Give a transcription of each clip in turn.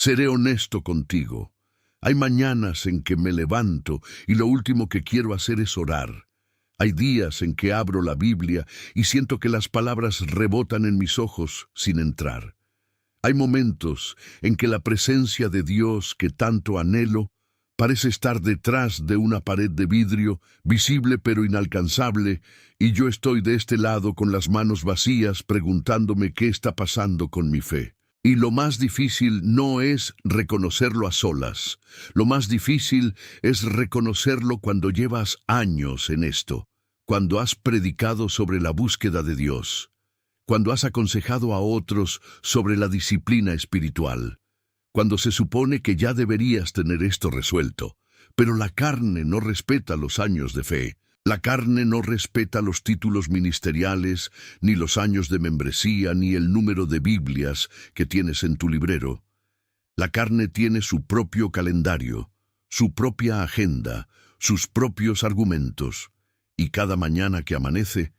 Seré honesto contigo. Hay mañanas en que me levanto y lo último que quiero hacer es orar. Hay días en que abro la Biblia y siento que las palabras rebotan en mis ojos sin entrar. Hay momentos en que la presencia de Dios que tanto anhelo parece estar detrás de una pared de vidrio, visible pero inalcanzable, y yo estoy de este lado con las manos vacías preguntándome qué está pasando con mi fe. Y lo más difícil no es reconocerlo a solas. Lo más difícil es reconocerlo cuando llevas años en esto, cuando has predicado sobre la búsqueda de Dios, cuando has aconsejado a otros sobre la disciplina espiritual, cuando se supone que ya deberías tener esto resuelto. Pero la carne no respeta los años de fe. La carne no respeta los títulos ministeriales, ni los años de membresía, ni el número de Biblias que tienes en tu librero. La carne tiene su propio calendario, su propia agenda, sus propios argumentos, y cada mañana que amanece,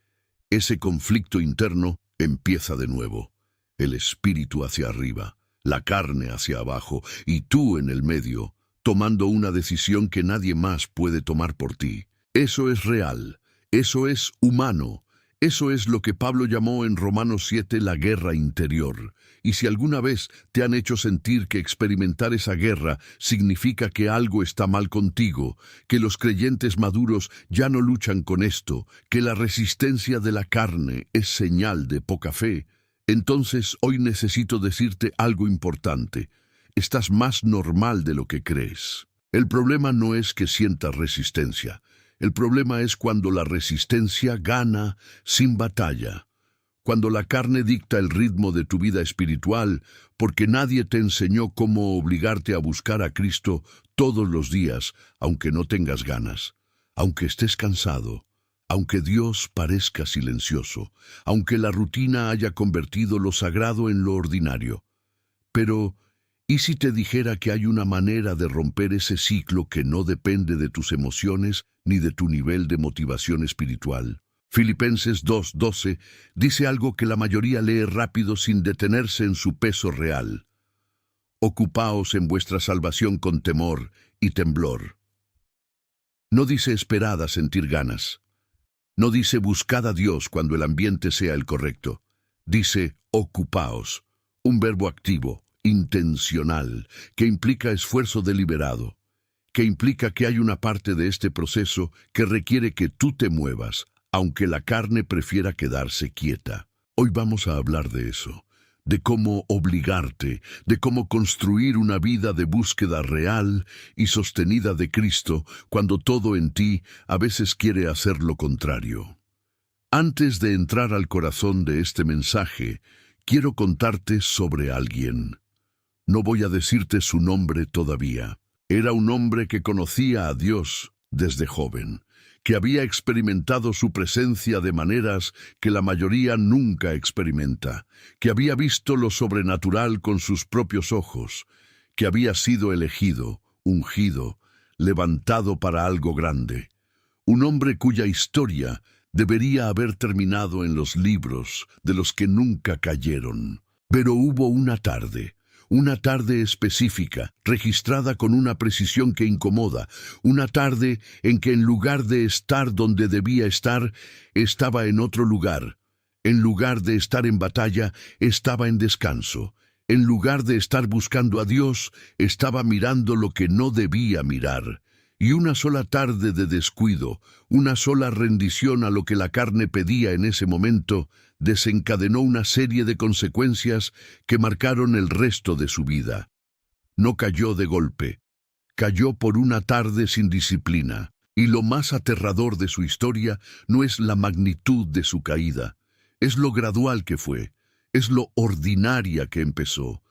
ese conflicto interno empieza de nuevo. El espíritu hacia arriba, la carne hacia abajo, y tú en el medio, tomando una decisión que nadie más puede tomar por ti. Eso es real, eso es humano, eso es lo que Pablo llamó en Romanos 7 la guerra interior. Y si alguna vez te han hecho sentir que experimentar esa guerra significa que algo está mal contigo, que los creyentes maduros ya no luchan con esto, que la resistencia de la carne es señal de poca fe, entonces hoy necesito decirte algo importante. Estás más normal de lo que crees. El problema no es que sientas resistencia. El problema es cuando la resistencia gana sin batalla, cuando la carne dicta el ritmo de tu vida espiritual, porque nadie te enseñó cómo obligarte a buscar a Cristo todos los días, aunque no tengas ganas, aunque estés cansado, aunque Dios parezca silencioso, aunque la rutina haya convertido lo sagrado en lo ordinario. Pero ¿y si te dijera que hay una manera de romper ese ciclo que no depende de tus emociones ni de tu nivel de motivación espiritual? Filipenses 2:12 dice algo que la mayoría lee rápido sin detenerse en su peso real. Ocupaos en vuestra salvación con temor y temblor. No dice esperad a sentir ganas. No dice buscad a Dios cuando el ambiente sea el correcto. Dice ocupaos, un verbo activo, intencional, que implica esfuerzo deliberado, que implica que hay una parte de este proceso que requiere que tú te muevas, aunque la carne prefiera quedarse quieta. Hoy vamos a hablar de eso, de cómo obligarte, de cómo construir una vida de búsqueda real y sostenida de Cristo cuando todo en ti a veces quiere hacer lo contrario. Antes de entrar al corazón de este mensaje, quiero contarte sobre alguien. No voy a decirte su nombre todavía. Era un hombre que conocía a Dios desde joven, que había experimentado su presencia de maneras que la mayoría nunca experimenta, que había visto lo sobrenatural con sus propios ojos, que había sido elegido, ungido, levantado para algo grande. Un hombre cuya historia debería haber terminado en los libros de los que nunca cayeron. Pero hubo una tarde específica, registrada con una precisión que incomoda, una tarde en que en lugar de estar donde debía estar, estaba en otro lugar. En lugar de estar en batalla, estaba en descanso. En lugar de estar buscando a Dios, estaba mirando lo que no debía mirar. Y una sola tarde de descuido, una sola rendición a lo que la carne pedía en ese momento, desencadenó una serie de consecuencias que marcaron el resto de su vida. No cayó de golpe, cayó por una tarde sin disciplina, y lo más aterrador de su historia no es la magnitud de su caída, es lo gradual que fue, es lo ordinaria que empezó,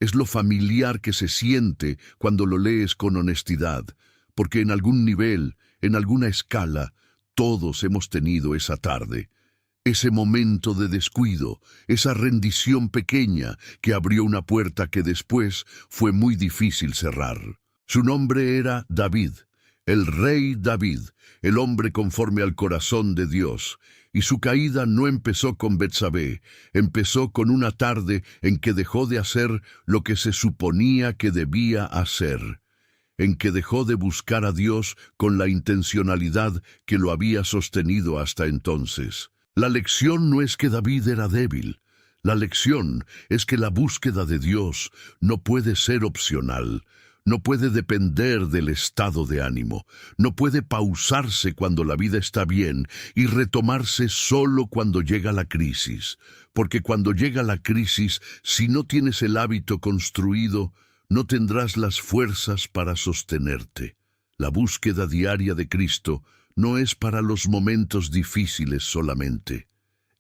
es lo familiar que se siente cuando lo lees con honestidad, porque en algún nivel, en alguna escala, todos hemos tenido esa tarde, ese momento de descuido, esa rendición pequeña que abrió una puerta que después fue muy difícil cerrar. Su nombre era David, El rey David, el hombre conforme al corazón de Dios, y su caída no empezó con Betsabé, empezó con una tarde en que dejó de hacer lo que se suponía que debía hacer, en que dejó de buscar a Dios con la intencionalidad que lo había sostenido hasta entonces. La lección no es que David era débil. La lección es que la búsqueda de Dios no puede ser opcional, no puede depender del estado de ánimo, no puede pausarse cuando la vida está bien y retomarse solo cuando llega la crisis, porque cuando llega la crisis, si no tienes el hábito construido, no tendrás las fuerzas para sostenerte. La búsqueda diaria de Cristo no es para los momentos difíciles solamente.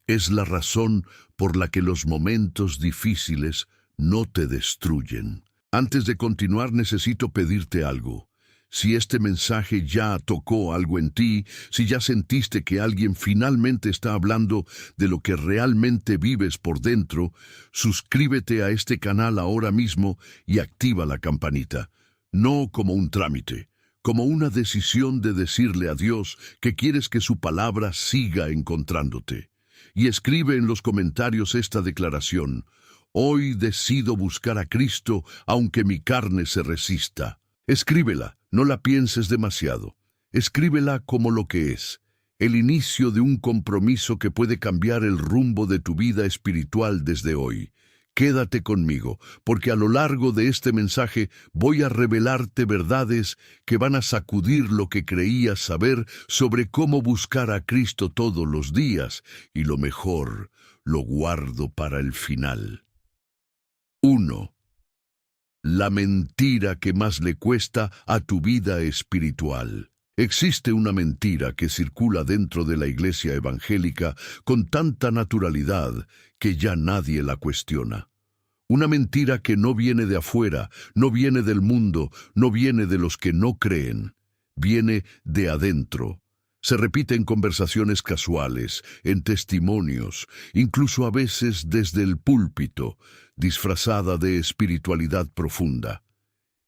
Es la razón por la que los momentos difíciles no te destruyen. Antes de continuar, necesito pedirte algo. Si este mensaje ya tocó algo en ti, si ya sentiste que alguien finalmente está hablando de lo que realmente vives por dentro, suscríbete a este canal ahora mismo y activa la campanita. No como un trámite, como una decisión de decirle a Dios que quieres que su palabra siga encontrándote. Y escribe en los comentarios esta declaración: hoy decido buscar a Cristo aunque mi carne se resista. Escríbela, no la pienses demasiado. Escríbela como lo que es, el inicio de un compromiso que puede cambiar el rumbo de tu vida espiritual desde hoy. Quédate conmigo, porque a lo largo de este mensaje voy a revelarte verdades que van a sacudir lo que creías saber sobre cómo buscar a Cristo todos los días, y lo mejor, lo guardo para el final. 1. La mentira que más le cuesta a tu vida espiritual. Existe una mentira que circula dentro de la iglesia evangélica con tanta naturalidad que ya nadie la cuestiona. Una mentira que no viene de afuera, no viene del mundo, no viene de los que no creen, viene de adentro. Se repite en conversaciones casuales, en testimonios, incluso a veces desde el púlpito, disfrazada de espiritualidad profunda.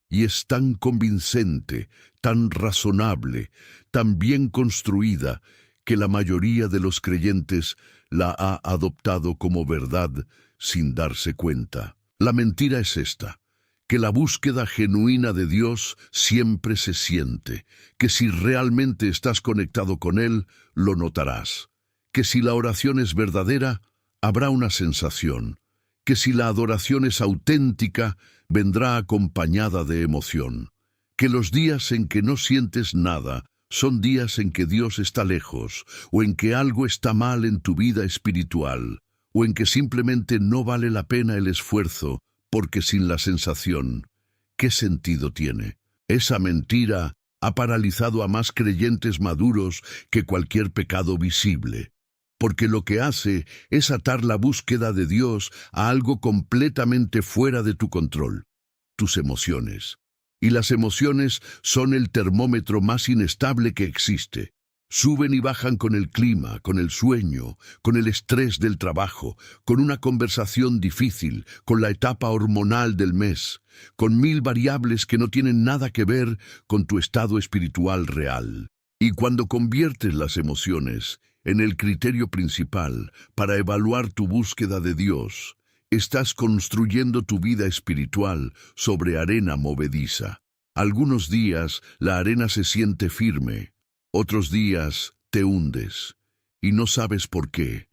Y es tan convincente, tan razonable, tan bien construida, que la mayoría de los creyentes la ha adoptado como verdad sin darse cuenta. La mentira es esta: que la búsqueda genuina de Dios siempre se siente, que si realmente estás conectado con Él, lo notarás, que si la oración es verdadera, habrá una sensación, que si la adoración es auténtica, vendrá acompañada de emoción, que los días en que no sientes nada son días en que Dios está lejos, o en que algo está mal en tu vida espiritual, o en que simplemente no vale la pena el esfuerzo, porque sin la sensación, ¿qué sentido tiene? Esa mentira ha paralizado a más creyentes maduros que cualquier pecado visible, porque lo que hace es atar la búsqueda de Dios a algo completamente fuera de tu control, tus emociones. Y las emociones son el termómetro más inestable que existe. Suben y bajan con el clima, con el sueño, con el estrés del trabajo, con una conversación difícil, con la etapa hormonal del mes, con 1000 variables que no tienen nada que ver con tu estado espiritual real. Y cuando conviertes las emociones en el criterio principal para evaluar tu búsqueda de Dios, estás construyendo tu vida espiritual sobre arena movediza. Algunos días la arena se siente firme, otros días te hundes, y no sabes por qué.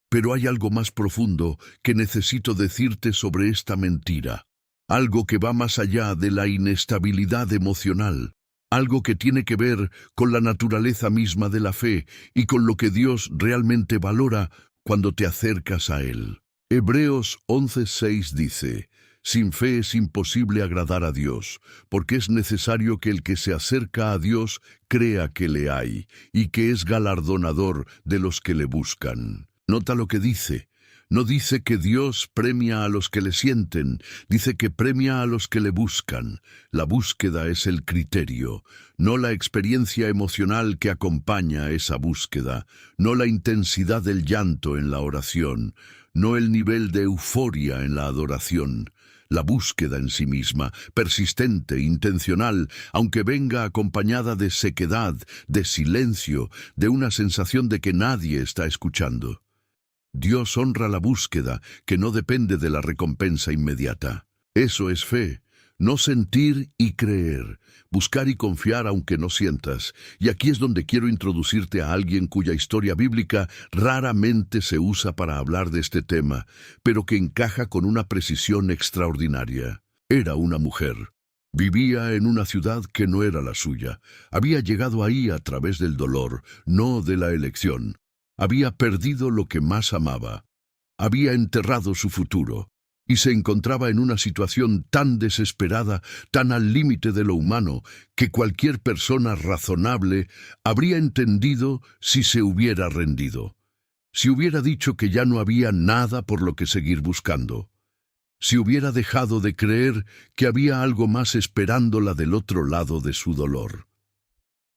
Pero hay algo más profundo que necesito decirte sobre esta mentira, algo que va más allá de la inestabilidad emocional, algo que tiene que ver con la naturaleza misma de la fe y con lo que Dios realmente valora cuando te acercas a Él. Hebreos 11:6 dice: sin fe es imposible agradar a Dios, porque es necesario que el que se acerca a Dios crea que le hay, y que es galardonador de los que le buscan. Nota lo que dice. No dice que Dios premia a los que le sienten, dice que premia a los que le buscan. La búsqueda es el criterio, no la experiencia emocional que acompaña esa búsqueda, no la intensidad del llanto en la oración, no el nivel de euforia en la adoración. La búsqueda en sí misma, persistente, intencional, aunque venga acompañada de sequedad, de silencio, de una sensación de que nadie está escuchando. Dios honra la búsqueda, que no depende de la recompensa inmediata. Eso es fe, no sentir y creer, buscar y confiar aunque no sientas. Y aquí es donde quiero introducirte a alguien cuya historia bíblica raramente se usa para hablar de este tema, pero que encaja con una precisión extraordinaria. Era una mujer. Vivía en una ciudad que no era la suya. Había llegado ahí a través del dolor, no de la elección. Había perdido lo que más amaba. Había enterrado su futuro. Y se encontraba en una situación tan desesperada, tan al límite de lo humano, que cualquier persona razonable habría entendido si se hubiera rendido. Si hubiera dicho que ya no había nada por lo que seguir buscando. Si hubiera dejado de creer que había algo más esperándola del otro lado de su dolor.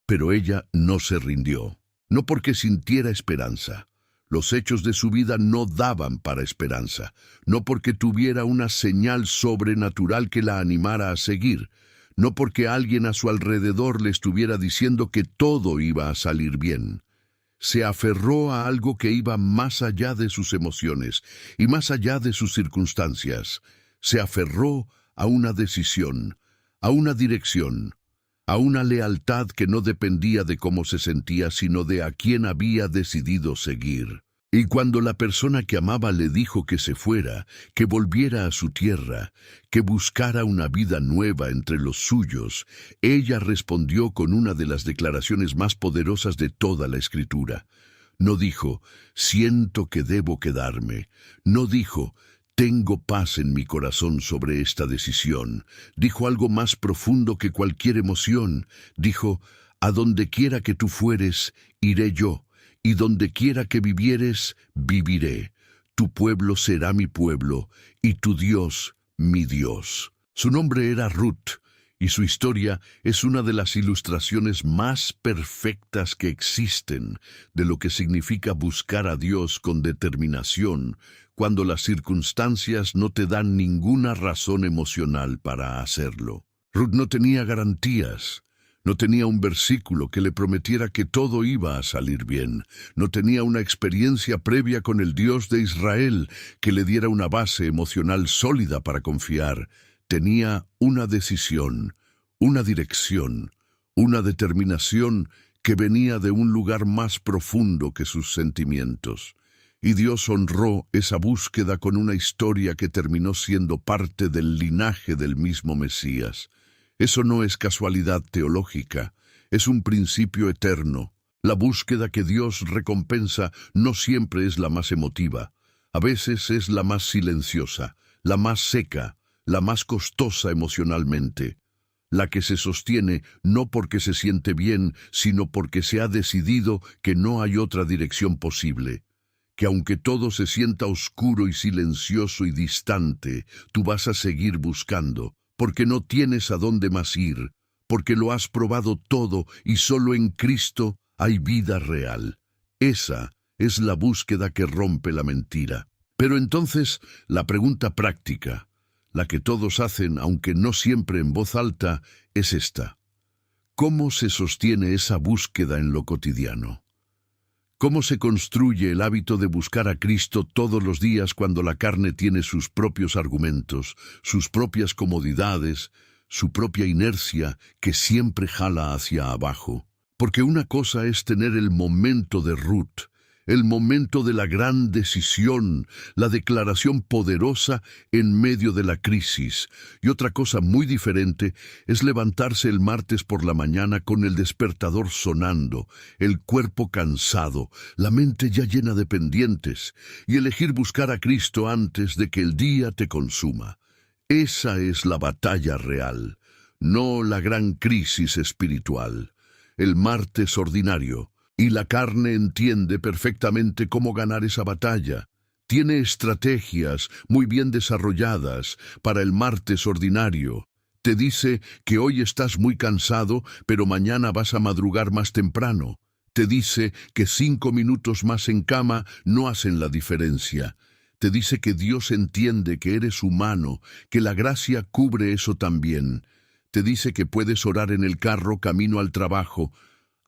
Pero ella no se rindió. No porque sintiera esperanza. Los hechos de su vida no daban para esperanza, no porque tuviera una señal sobrenatural que la animara a seguir, no porque alguien a su alrededor le estuviera diciendo que todo iba a salir bien. Se aferró a algo que iba más allá de sus emociones y más allá de sus circunstancias. Se aferró a una decisión, a una dirección, a una lealtad que no dependía de cómo se sentía, sino de a quién había decidido seguir. Y cuando la persona que amaba le dijo que se fuera, que volviera a su tierra, que buscara una vida nueva entre los suyos, ella respondió con una de las declaraciones más poderosas de toda la Escritura. No dijo, siento que debo quedarme. No dijo, tengo paz en mi corazón sobre esta decisión. Dijo algo más profundo que cualquier emoción. Dijo, a donde quiera que tú fueres, iré yo, y donde quiera que vivieres, viviré. Tu pueblo será mi pueblo, y tu Dios, mi Dios. Su nombre era Ruth, y su historia es una de las ilustraciones más perfectas que existen de lo que significa buscar a Dios con determinación, cuando las circunstancias no te dan ninguna razón emocional para hacerlo. Ruth no tenía garantías, no tenía un versículo que le prometiera que todo iba a salir bien, no tenía una experiencia previa con el Dios de Israel que le diera una base emocional sólida para confiar. Tenía una decisión, una dirección, una determinación que venía de un lugar más profundo que sus sentimientos. Y Dios honró esa búsqueda con una historia que terminó siendo parte del linaje del mismo Mesías. Eso no es casualidad teológica, es un principio eterno. La búsqueda que Dios recompensa no siempre es la más emotiva, a veces es la más silenciosa, la más seca, la más costosa emocionalmente, la que se sostiene no porque se siente bien, sino porque se ha decidido que no hay otra dirección posible. Que aunque todo se sienta oscuro y silencioso y distante, tú vas a seguir buscando, porque no tienes a dónde más ir, porque lo has probado todo y solo en Cristo hay vida real. Esa es la búsqueda que rompe la mentira. Pero entonces, la pregunta práctica, la que todos hacen, aunque no siempre en voz alta, es esta. ¿Cómo se sostiene esa búsqueda en lo cotidiano? ¿Cómo se construye el hábito de buscar a Cristo todos los días cuando la carne tiene sus propios argumentos, sus propias comodidades, su propia inercia que siempre jala hacia abajo? Porque una cosa es tener el momento de Ruth, el momento de la gran decisión, la declaración poderosa en medio de la crisis. Y otra cosa muy diferente es levantarse el martes por la mañana con el despertador sonando, el cuerpo cansado, la mente ya llena de pendientes, y elegir buscar a Cristo antes de que el día te consuma. Esa es la batalla real, no la gran crisis espiritual. El martes ordinario. Y la carne entiende perfectamente cómo ganar esa batalla. Tiene estrategias muy bien desarrolladas para el martes ordinario. Te dice que hoy estás muy cansado, pero mañana vas a madrugar más temprano. Te dice que 5 minutos más en cama no hacen la diferencia. Te dice que Dios entiende que eres humano, que la gracia cubre eso también. Te dice que puedes orar en el carro camino al trabajo,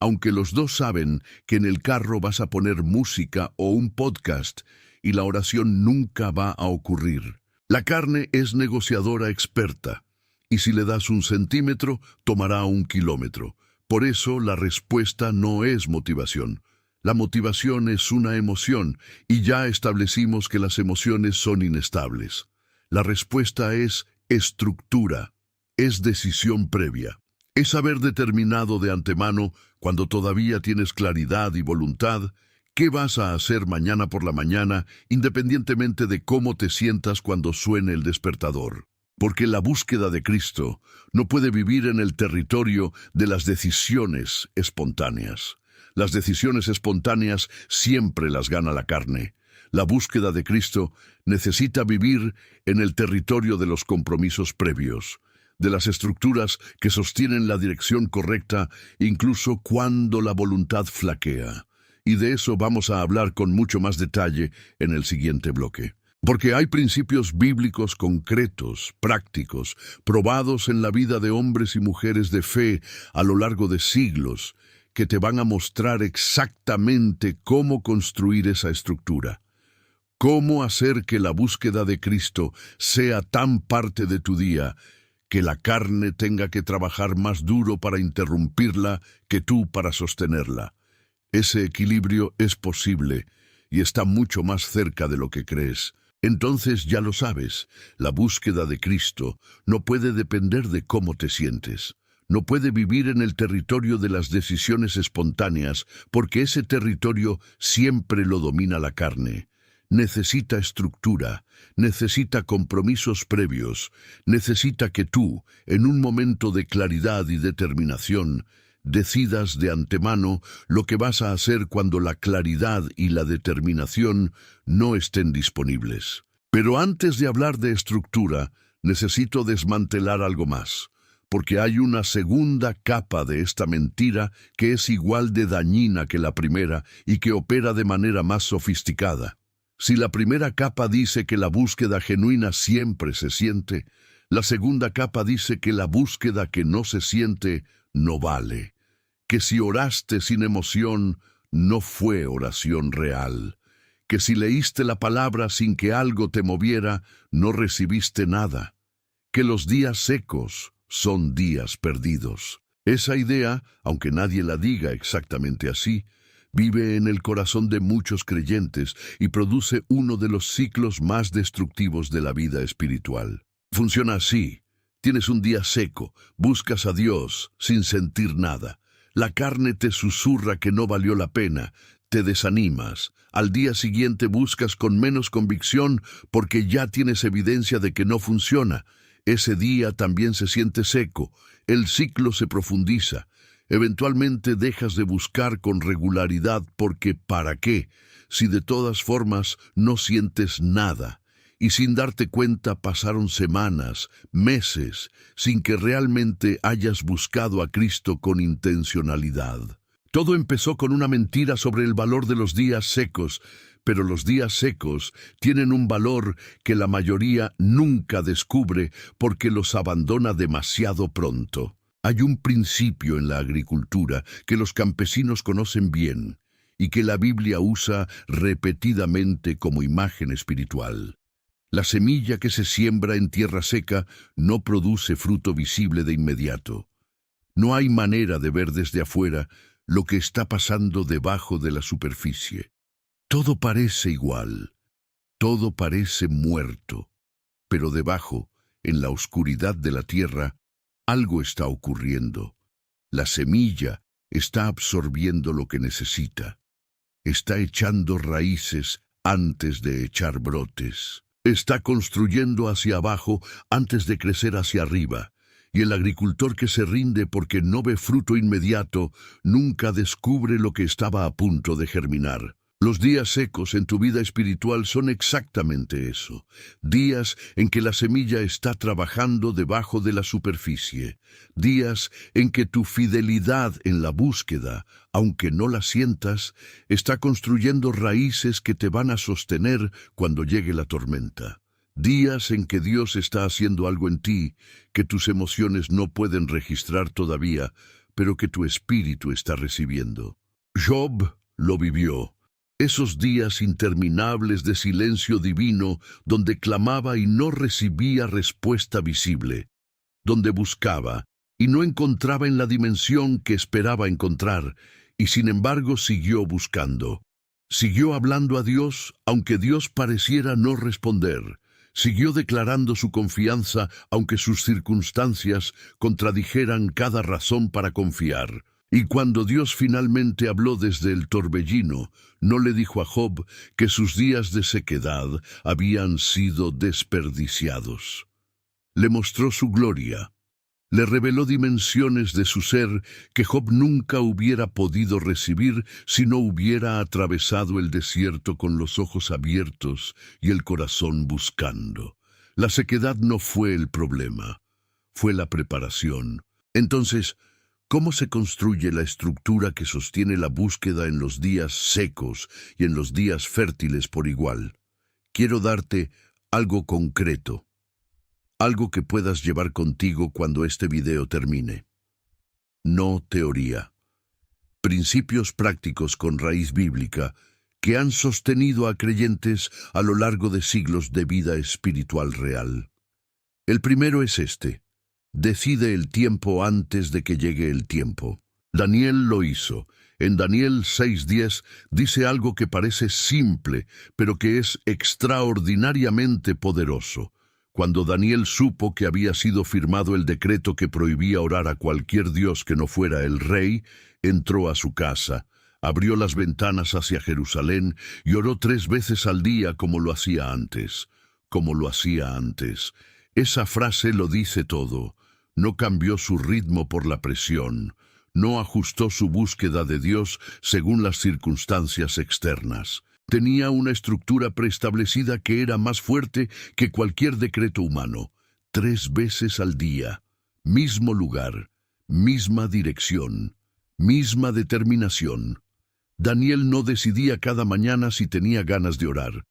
aunque los dos saben que en el carro vas a poner música o un podcast y la oración nunca va a ocurrir. La carne es negociadora experta, y si le das 1 centímetro, tomará 1 kilómetro. Por eso la respuesta no es motivación. La motivación es una emoción, y ya establecimos que las emociones son inestables. La respuesta es estructura, es decisión previa. Es haber determinado de antemano, cuando todavía tienes claridad y voluntad, qué vas a hacer mañana por la mañana, independientemente de cómo te sientas cuando suene el despertador. Porque la búsqueda de Cristo no puede vivir en el territorio de las decisiones espontáneas. Las decisiones espontáneas siempre las gana la carne. La búsqueda de Cristo necesita vivir en el territorio de los compromisos previos, de las estructuras que sostienen la dirección correcta incluso cuando la voluntad flaquea. Y de eso vamos a hablar con mucho más detalle en el siguiente bloque. Porque hay principios bíblicos concretos, prácticos, probados en la vida de hombres y mujeres de fe a lo largo de siglos, que te van a mostrar exactamente cómo construir esa estructura. Cómo hacer que la búsqueda de Cristo sea tan parte de tu día que la carne tenga que trabajar más duro para interrumpirla que tú para sostenerla. Ese equilibrio es posible y está mucho más cerca de lo que crees. Entonces ya lo sabes, la búsqueda de Cristo no puede depender de cómo te sientes. No puede vivir en el territorio de las decisiones espontáneas, porque ese territorio siempre lo domina la carne. Necesita estructura, necesita compromisos previos, necesita que tú, en un momento de claridad y determinación, decidas de antemano lo que vas a hacer cuando la claridad y la determinación no estén disponibles. Pero antes de hablar de estructura, necesito desmantelar algo más, porque hay una segunda capa de esta mentira que es igual de dañina que la primera y que opera de manera más sofisticada. Si la primera capa dice que la búsqueda genuina siempre se siente, la segunda capa dice que la búsqueda que no se siente no vale. Que si oraste sin emoción, no fue oración real. Que si leíste la palabra sin que algo te moviera, no recibiste nada. Que los días secos son días perdidos. Esa idea, aunque nadie la diga exactamente así, vive en el corazón de muchos creyentes y produce uno de los ciclos más destructivos de la vida espiritual. Funciona así. Tienes un día seco, buscas a Dios sin sentir nada. La carne te susurra que no valió la pena, te desanimas. Al día siguiente buscas con menos convicción porque ya tienes evidencia de que no funciona. Ese día también se siente seco, el ciclo se profundiza. Eventualmente dejas de buscar con regularidad porque ¿para qué? Si de todas formas no sientes nada. Y sin darte cuenta pasaron semanas, meses, sin que realmente hayas buscado a Cristo con intencionalidad. Todo empezó con una mentira sobre el valor de los días secos, pero los días secos tienen un valor que la mayoría nunca descubre porque los abandona demasiado pronto. Hay un principio en la agricultura que los campesinos conocen bien y que la Biblia usa repetidamente como imagen espiritual. La semilla que se siembra en tierra seca no produce fruto visible de inmediato. No hay manera de ver desde afuera lo que está pasando debajo de la superficie. Todo parece igual, todo parece muerto, pero debajo, en la oscuridad de la tierra, algo está ocurriendo. La semilla está absorbiendo lo que necesita. Está echando raíces antes de echar brotes. Está construyendo hacia abajo antes de crecer hacia arriba. Y el agricultor que se rinde porque no ve fruto inmediato nunca descubre lo que estaba a punto de germinar. Los días secos en tu vida espiritual son exactamente eso, días en que la semilla está trabajando debajo de la superficie, días en que tu fidelidad en la búsqueda, aunque no la sientas, está construyendo raíces que te van a sostener cuando llegue la tormenta. Días en que Dios está haciendo algo en ti que tus emociones no pueden registrar todavía, pero que tu espíritu está recibiendo. Job lo vivió. Esos días interminables de silencio divino donde clamaba y no recibía respuesta visible, donde buscaba y no encontraba en la dimensión que esperaba encontrar, y sin embargo siguió buscando. Siguió hablando a Dios, aunque Dios pareciera no responder. Siguió declarando su confianza, aunque sus circunstancias contradijeran cada razón para confiar. Y cuando Dios finalmente habló desde el torbellino, no le dijo a Job que sus días de sequedad habían sido desperdiciados. Le mostró su gloria. Le reveló dimensiones de su ser que Job nunca hubiera podido recibir si no hubiera atravesado el desierto con los ojos abiertos y el corazón buscando. La sequedad no fue el problema, fue la preparación. Entonces, ¿cómo se construye la estructura que sostiene la búsqueda en los días secos y en los días fértiles por igual? Quiero darte algo concreto. Algo que puedas llevar contigo cuando este video termine. No teoría. Principios prácticos con raíz bíblica que han sostenido a creyentes a lo largo de siglos de vida espiritual real. El primero es este: decide el tiempo antes de que llegue el tiempo. Daniel lo hizo. En Daniel 6:10 dice algo que parece simple, pero que es extraordinariamente poderoso. Cuando Daniel supo que había sido firmado el decreto que prohibía orar a cualquier dios que no fuera el rey, entró a su casa, abrió las ventanas hacia Jerusalén y oró 3 veces al día como lo hacía antes. Como lo hacía antes. Esa frase lo dice todo. No cambió su ritmo por la presión. No ajustó su búsqueda de Dios según las circunstancias externas. Tenía una estructura preestablecida que era más fuerte que cualquier decreto humano. 3 veces al día, mismo lugar, misma dirección, misma determinación. Daniel no decidía cada mañana si tenía ganas de orar.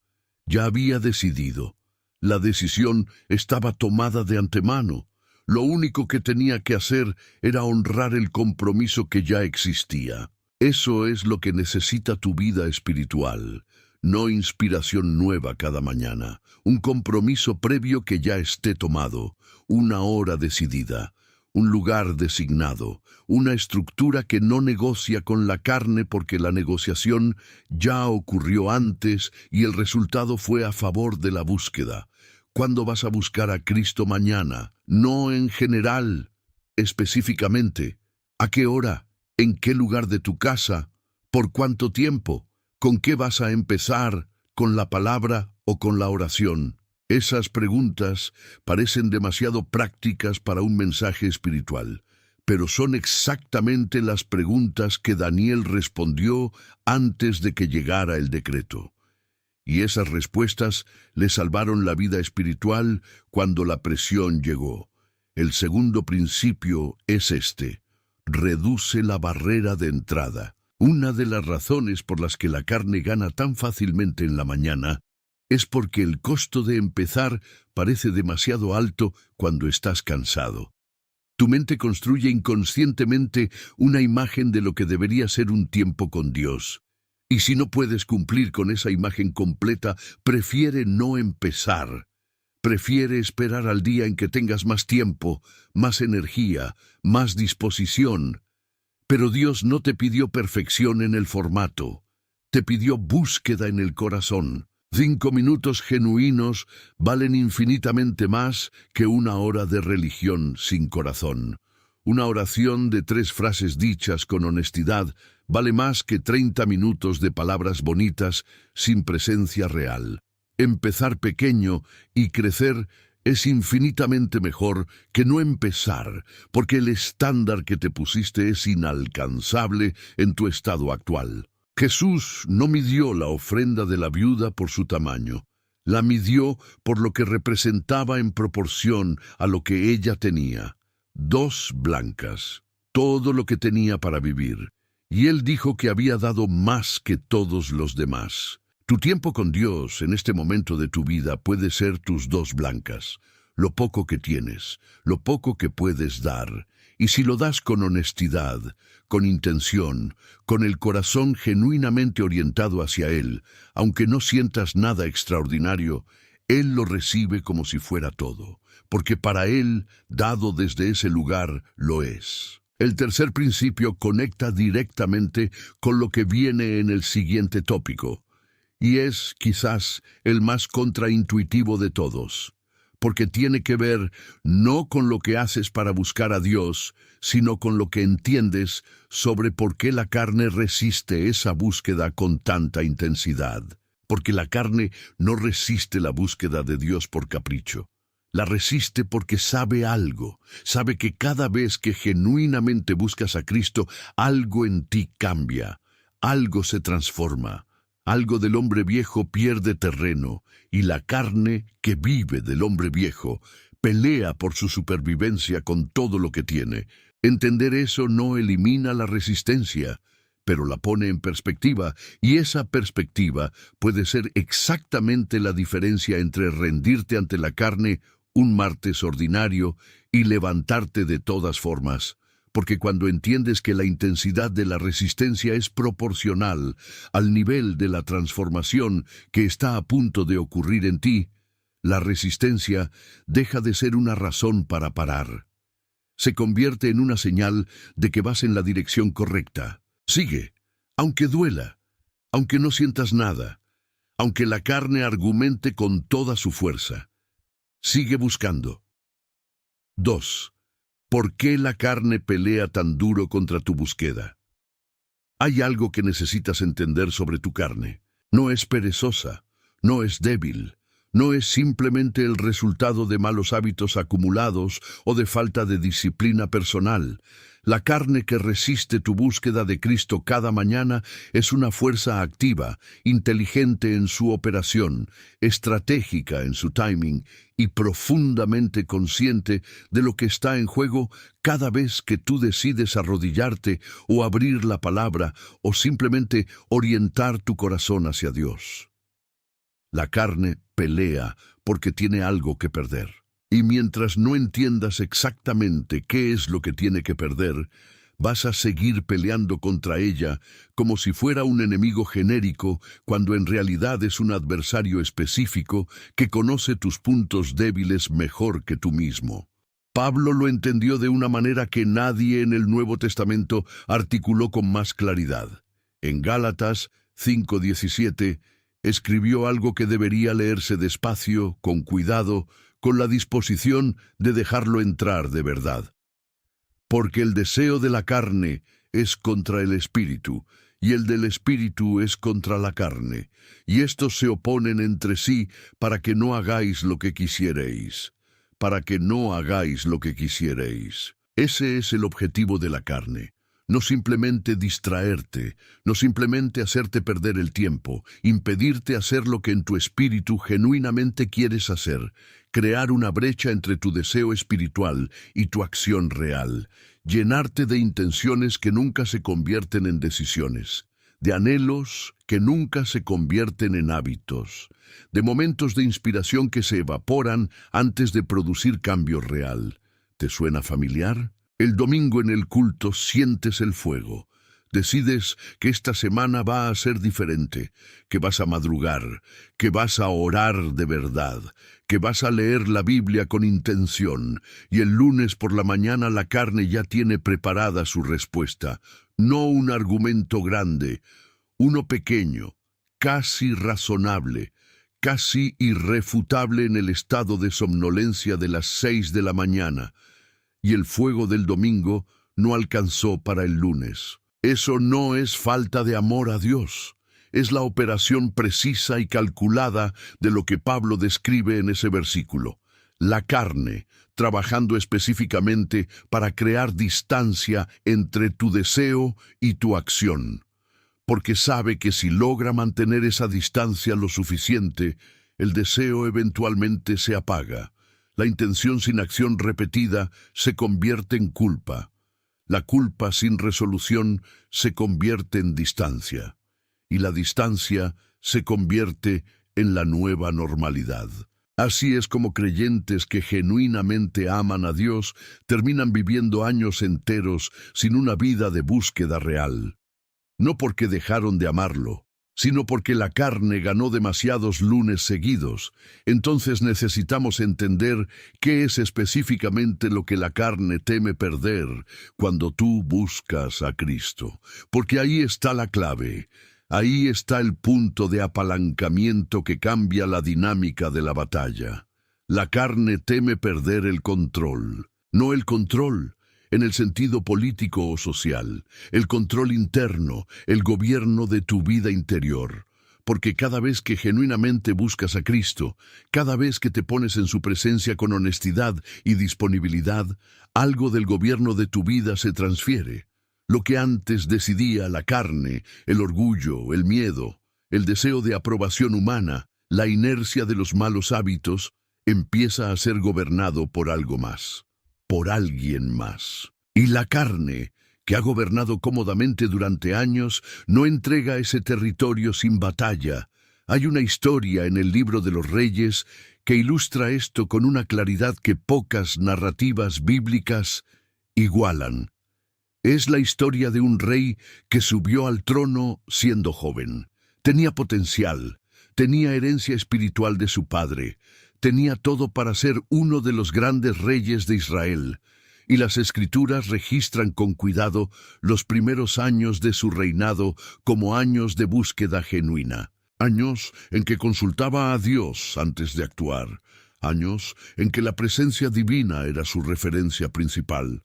Ya había decidido. La decisión estaba tomada de antemano. Lo único que tenía que hacer era honrar el compromiso que ya existía. Eso es lo que necesita tu vida espiritual. No inspiración nueva cada mañana, un compromiso previo que ya esté tomado, una hora decidida, un lugar designado, una estructura que no negocia con la carne porque la negociación ya ocurrió antes y el resultado fue a favor de la búsqueda. ¿Cuándo vas a buscar a Cristo mañana? No en general, específicamente. ¿A qué hora? ¿En qué lugar de tu casa? ¿Por cuánto tiempo? ¿Con qué vas a empezar? ¿Con la palabra o con la oración? Esas preguntas parecen demasiado prácticas para un mensaje espiritual, pero son exactamente las preguntas que Daniel respondió antes de que llegara el decreto. Y esas respuestas le salvaron la vida espiritual cuando la presión llegó. El segundo principio es este: reduce la barrera de entrada. Una de las razones por las que la carne gana tan fácilmente en la mañana es porque el costo de empezar parece demasiado alto cuando estás cansado. Tu mente construye inconscientemente una imagen de lo que debería ser un tiempo con Dios. Y si no puedes cumplir con esa imagen completa, prefiere no empezar. Prefiere esperar al día en que tengas más tiempo, más energía, más disposición. Pero Dios no te pidió perfección en el formato, te pidió búsqueda en el corazón. 5 minutos genuinos valen infinitamente más que una hora de religión sin corazón. Una oración de 3 frases dichas con honestidad vale más que 30 minutos de palabras bonitas sin presencia real. Empezar pequeño y crecer es infinitamente mejor que no empezar, porque el estándar que te pusiste es inalcanzable en tu estado actual. Jesús no midió la ofrenda de la viuda por su tamaño, la midió por lo que representaba en proporción a lo que ella tenía. 2 blancas, todo lo que tenía para vivir. Y él dijo que había dado más que todos los demás. Tu tiempo con Dios en este momento de tu vida puede ser tus 2 blancas, lo poco que tienes, lo poco que puedes dar. Y si lo das con honestidad, con intención, con el corazón genuinamente orientado hacia Él, aunque no sientas nada extraordinario, Él lo recibe como si fuera todo, porque para Él, dado desde ese lugar, lo es. El tercer principio conecta directamente con lo que viene en el siguiente tópico, y es quizás el más contraintuitivo de todos, porque tiene que ver no con lo que haces para buscar a Dios, sino con lo que entiendes sobre por qué la carne resiste esa búsqueda con tanta intensidad. Porque la carne no resiste la búsqueda de Dios por capricho. La resiste porque sabe algo, sabe que cada vez que genuinamente buscas a Cristo, algo en ti cambia, algo se transforma. Algo del hombre viejo pierde terreno, y la carne que vive del hombre viejo pelea por su supervivencia con todo lo que tiene. Entender eso no elimina la resistencia, pero la pone en perspectiva, y esa perspectiva puede ser exactamente la diferencia entre rendirte ante la carne un martes ordinario y levantarte de todas formas. Porque cuando entiendes que la intensidad de la resistencia es proporcional al nivel de la transformación que está a punto de ocurrir en ti, la resistencia deja de ser una razón para parar. Se convierte en una señal de que vas en la dirección correcta. Sigue, aunque duela, aunque no sientas nada, aunque la carne argumente con toda su fuerza. Sigue buscando. 2. ¿Por qué la carne pelea tan duro contra tu búsqueda? Hay algo que necesitas entender sobre tu carne. No es perezosa, no es débil, no es simplemente el resultado de malos hábitos acumulados o de falta de disciplina personal. La carne que resiste tu búsqueda de Cristo cada mañana es una fuerza activa, inteligente en su operación, estratégica en su timing y profundamente consciente de lo que está en juego cada vez que tú decides arrodillarte o abrir la palabra o simplemente orientar tu corazón hacia Dios. La carne pelea porque tiene algo que perder. Y mientras no entiendas exactamente qué es lo que tiene que perder, vas a seguir peleando contra ella como si fuera un enemigo genérico, cuando en realidad es un adversario específico que conoce tus puntos débiles mejor que tú mismo. Pablo lo entendió de una manera que nadie en el Nuevo Testamento articuló con más claridad. En Gálatas 5:17 escribió algo que debería leerse despacio, con cuidado, con la disposición de dejarlo entrar de verdad. Porque el deseo de la carne es contra el espíritu, y el del espíritu es contra la carne, y estos se oponen entre sí para que no hagáis lo que quisierais. Para que no hagáis lo que quisierais. Ese es el objetivo de la carne. No simplemente distraerte, no simplemente hacerte perder el tiempo, impedirte hacer lo que en tu espíritu genuinamente quieres hacer, crear una brecha entre tu deseo espiritual y tu acción real, llenarte de intenciones que nunca se convierten en decisiones, de anhelos que nunca se convierten en hábitos, de momentos de inspiración que se evaporan antes de producir cambio real. ¿Te suena familiar? El domingo en el culto sientes el fuego. Decides que esta semana va a ser diferente, que vas a madrugar, que vas a orar de verdad, que vas a leer la Biblia con intención, y el lunes por la mañana la carne ya tiene preparada su respuesta. No un argumento grande, uno pequeño, casi razonable, casi irrefutable en el estado de somnolencia de las 6 de la mañana. Y el fuego del domingo no alcanzó para el lunes. Eso no es falta de amor a Dios. Es la operación precisa y calculada de lo que Pablo describe en ese versículo. La carne, trabajando específicamente para crear distancia entre tu deseo y tu acción. porque sabe que si logra mantener esa distancia lo suficiente, el deseo eventualmente se apaga. La intención sin acción repetida se convierte en culpa. La culpa sin resolución se convierte en distancia. Y la distancia se convierte en la nueva normalidad. Así es como creyentes que genuinamente aman a Dios terminan viviendo años enteros sin una vida de búsqueda real. No porque dejaron de amarlo, sino porque la carne ganó demasiados lunes seguidos. Entonces necesitamos entender qué es específicamente lo que la carne teme perder cuando tú buscas a Cristo. Porque ahí está la clave. Ahí está el punto de apalancamiento que cambia la dinámica de la batalla. La carne teme perder el control, no el control en el sentido político o social, el control interno, el gobierno de tu vida interior. Porque cada vez que genuinamente buscas a Cristo, cada vez que te pones en su presencia con honestidad y disponibilidad, algo del gobierno de tu vida se transfiere. Lo que antes decidía la carne, el orgullo, el miedo, el deseo de aprobación humana, la inercia de los malos hábitos, empieza a ser gobernado por algo más, por alguien más. Y la carne, que ha gobernado cómodamente durante años, no entrega ese territorio sin batalla. Hay una historia en el libro de los Reyes que ilustra esto con una claridad que pocas narrativas bíblicas igualan. Es la historia de un rey que subió al trono siendo joven. Tenía potencial, tenía herencia espiritual de su padre, tenía todo para ser uno de los grandes reyes de Israel. Y las Escrituras registran con cuidado los primeros años de su reinado como años de búsqueda genuina. Años en que consultaba a Dios antes de actuar. Años en que la presencia divina era su referencia principal.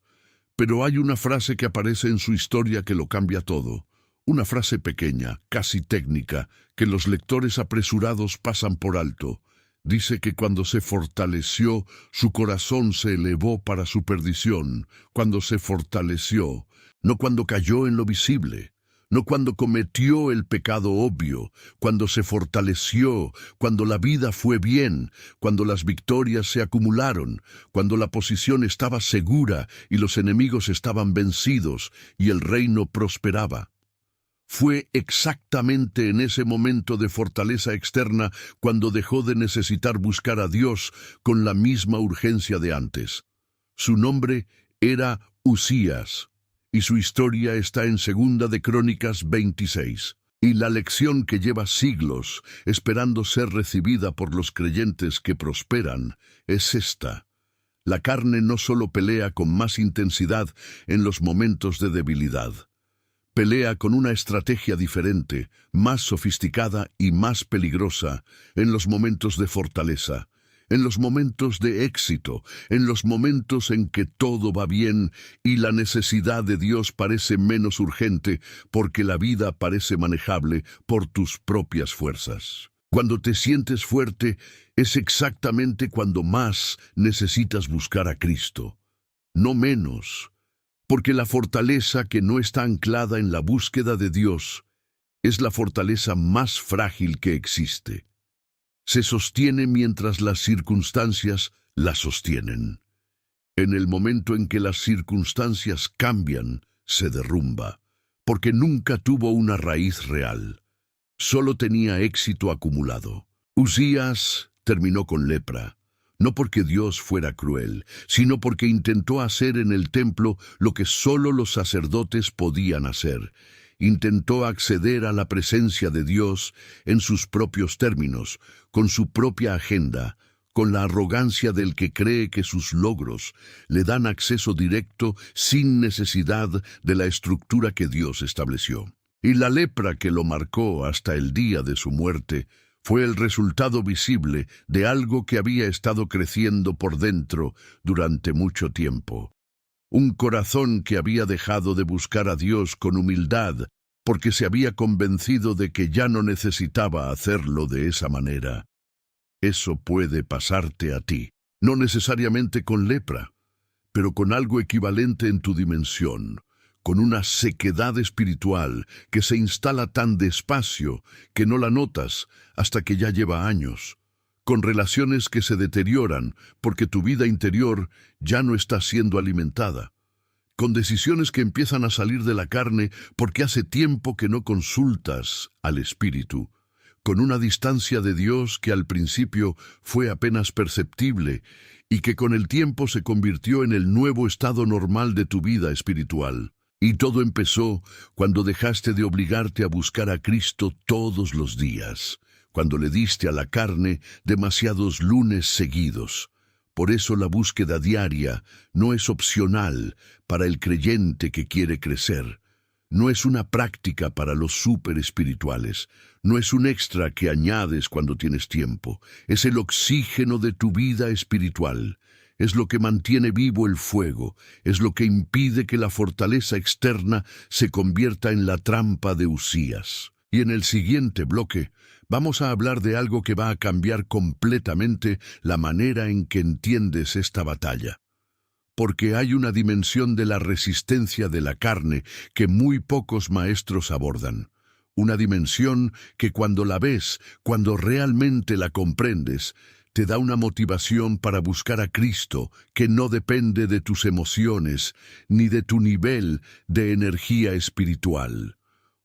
Pero hay una frase que aparece en su historia que lo cambia todo. Una frase pequeña, casi técnica, que los lectores apresurados pasan por alto. Dice que cuando se fortaleció, su corazón se elevó para su perdición. Cuando se fortaleció, no cuando cayó en lo visible. No cuando cometió el pecado obvio, cuando se fortaleció, cuando la vida fue bien, cuando las victorias se acumularon, cuando la posición estaba segura y los enemigos estaban vencidos y el reino prosperaba. Fue exactamente en ese momento de fortaleza externa cuando dejó de necesitar buscar a Dios con la misma urgencia de antes. Su nombre era Usías. Y su historia está en 2 de Crónicas 26. Y la lección que lleva siglos esperando ser recibida por los creyentes que prosperan es esta. La carne no solo pelea con más intensidad en los momentos de debilidad. Pelea con una estrategia diferente, más sofisticada y más peligrosa en los momentos de fortaleza. En los momentos de éxito, en los momentos en que todo va bien y la necesidad de Dios parece menos urgente porque la vida parece manejable por tus propias fuerzas. Cuando te sientes fuerte, es exactamente cuando más necesitas buscar a Cristo, no menos, porque la fortaleza que no está anclada en la búsqueda de Dios es la fortaleza más frágil que existe. Se sostiene mientras las circunstancias la sostienen. En el momento en que las circunstancias cambian, se derrumba, porque nunca tuvo una raíz real. Solo tenía éxito acumulado. Usías terminó con lepra, no porque Dios fuera cruel, sino porque intentó hacer en el templo lo que solo los sacerdotes podían hacer. Intentó acceder a la presencia de Dios en sus propios términos, con su propia agenda, con la arrogancia del que cree que sus logros le dan acceso directo sin necesidad de la estructura que Dios estableció. Y la lepra que lo marcó hasta el día de su muerte fue el resultado visible de algo que había estado creciendo por dentro durante mucho tiempo. Un corazón que había dejado de buscar a Dios con humildad porque se había convencido de que ya no necesitaba hacerlo de esa manera. Eso puede pasarte a ti, no necesariamente con lepra, pero con algo equivalente en tu dimensión, con una sequedad espiritual que se instala tan despacio que no la notas hasta que ya lleva años, con relaciones que se deterioran porque tu vida interior ya no está siendo alimentada, con decisiones que empiezan a salir de la carne porque hace tiempo que no consultas al Espíritu, con una distancia de Dios que al principio fue apenas perceptible y que con el tiempo se convirtió en el nuevo estado normal de tu vida espiritual. Y todo empezó cuando dejaste de obligarte a buscar a Cristo todos los días, cuando le diste a la carne demasiados lunes seguidos. Por eso la búsqueda diaria no es opcional para el creyente que quiere crecer. No es una práctica para los súper espirituales. No es un extra que añades cuando tienes tiempo. Es el oxígeno de tu vida espiritual. Es lo que mantiene vivo el fuego. Es lo que impide que la fortaleza externa se convierta en la trampa de Usías. Y en el siguiente bloque vamos a hablar de algo que va a cambiar completamente la manera en que entiendes esta batalla. Porque hay una dimensión de la resistencia de la carne que muy pocos maestros abordan. Una dimensión que cuando la ves, cuando realmente la comprendes, te da una motivación para buscar a Cristo que no depende de tus emociones ni de tu nivel de energía espiritual.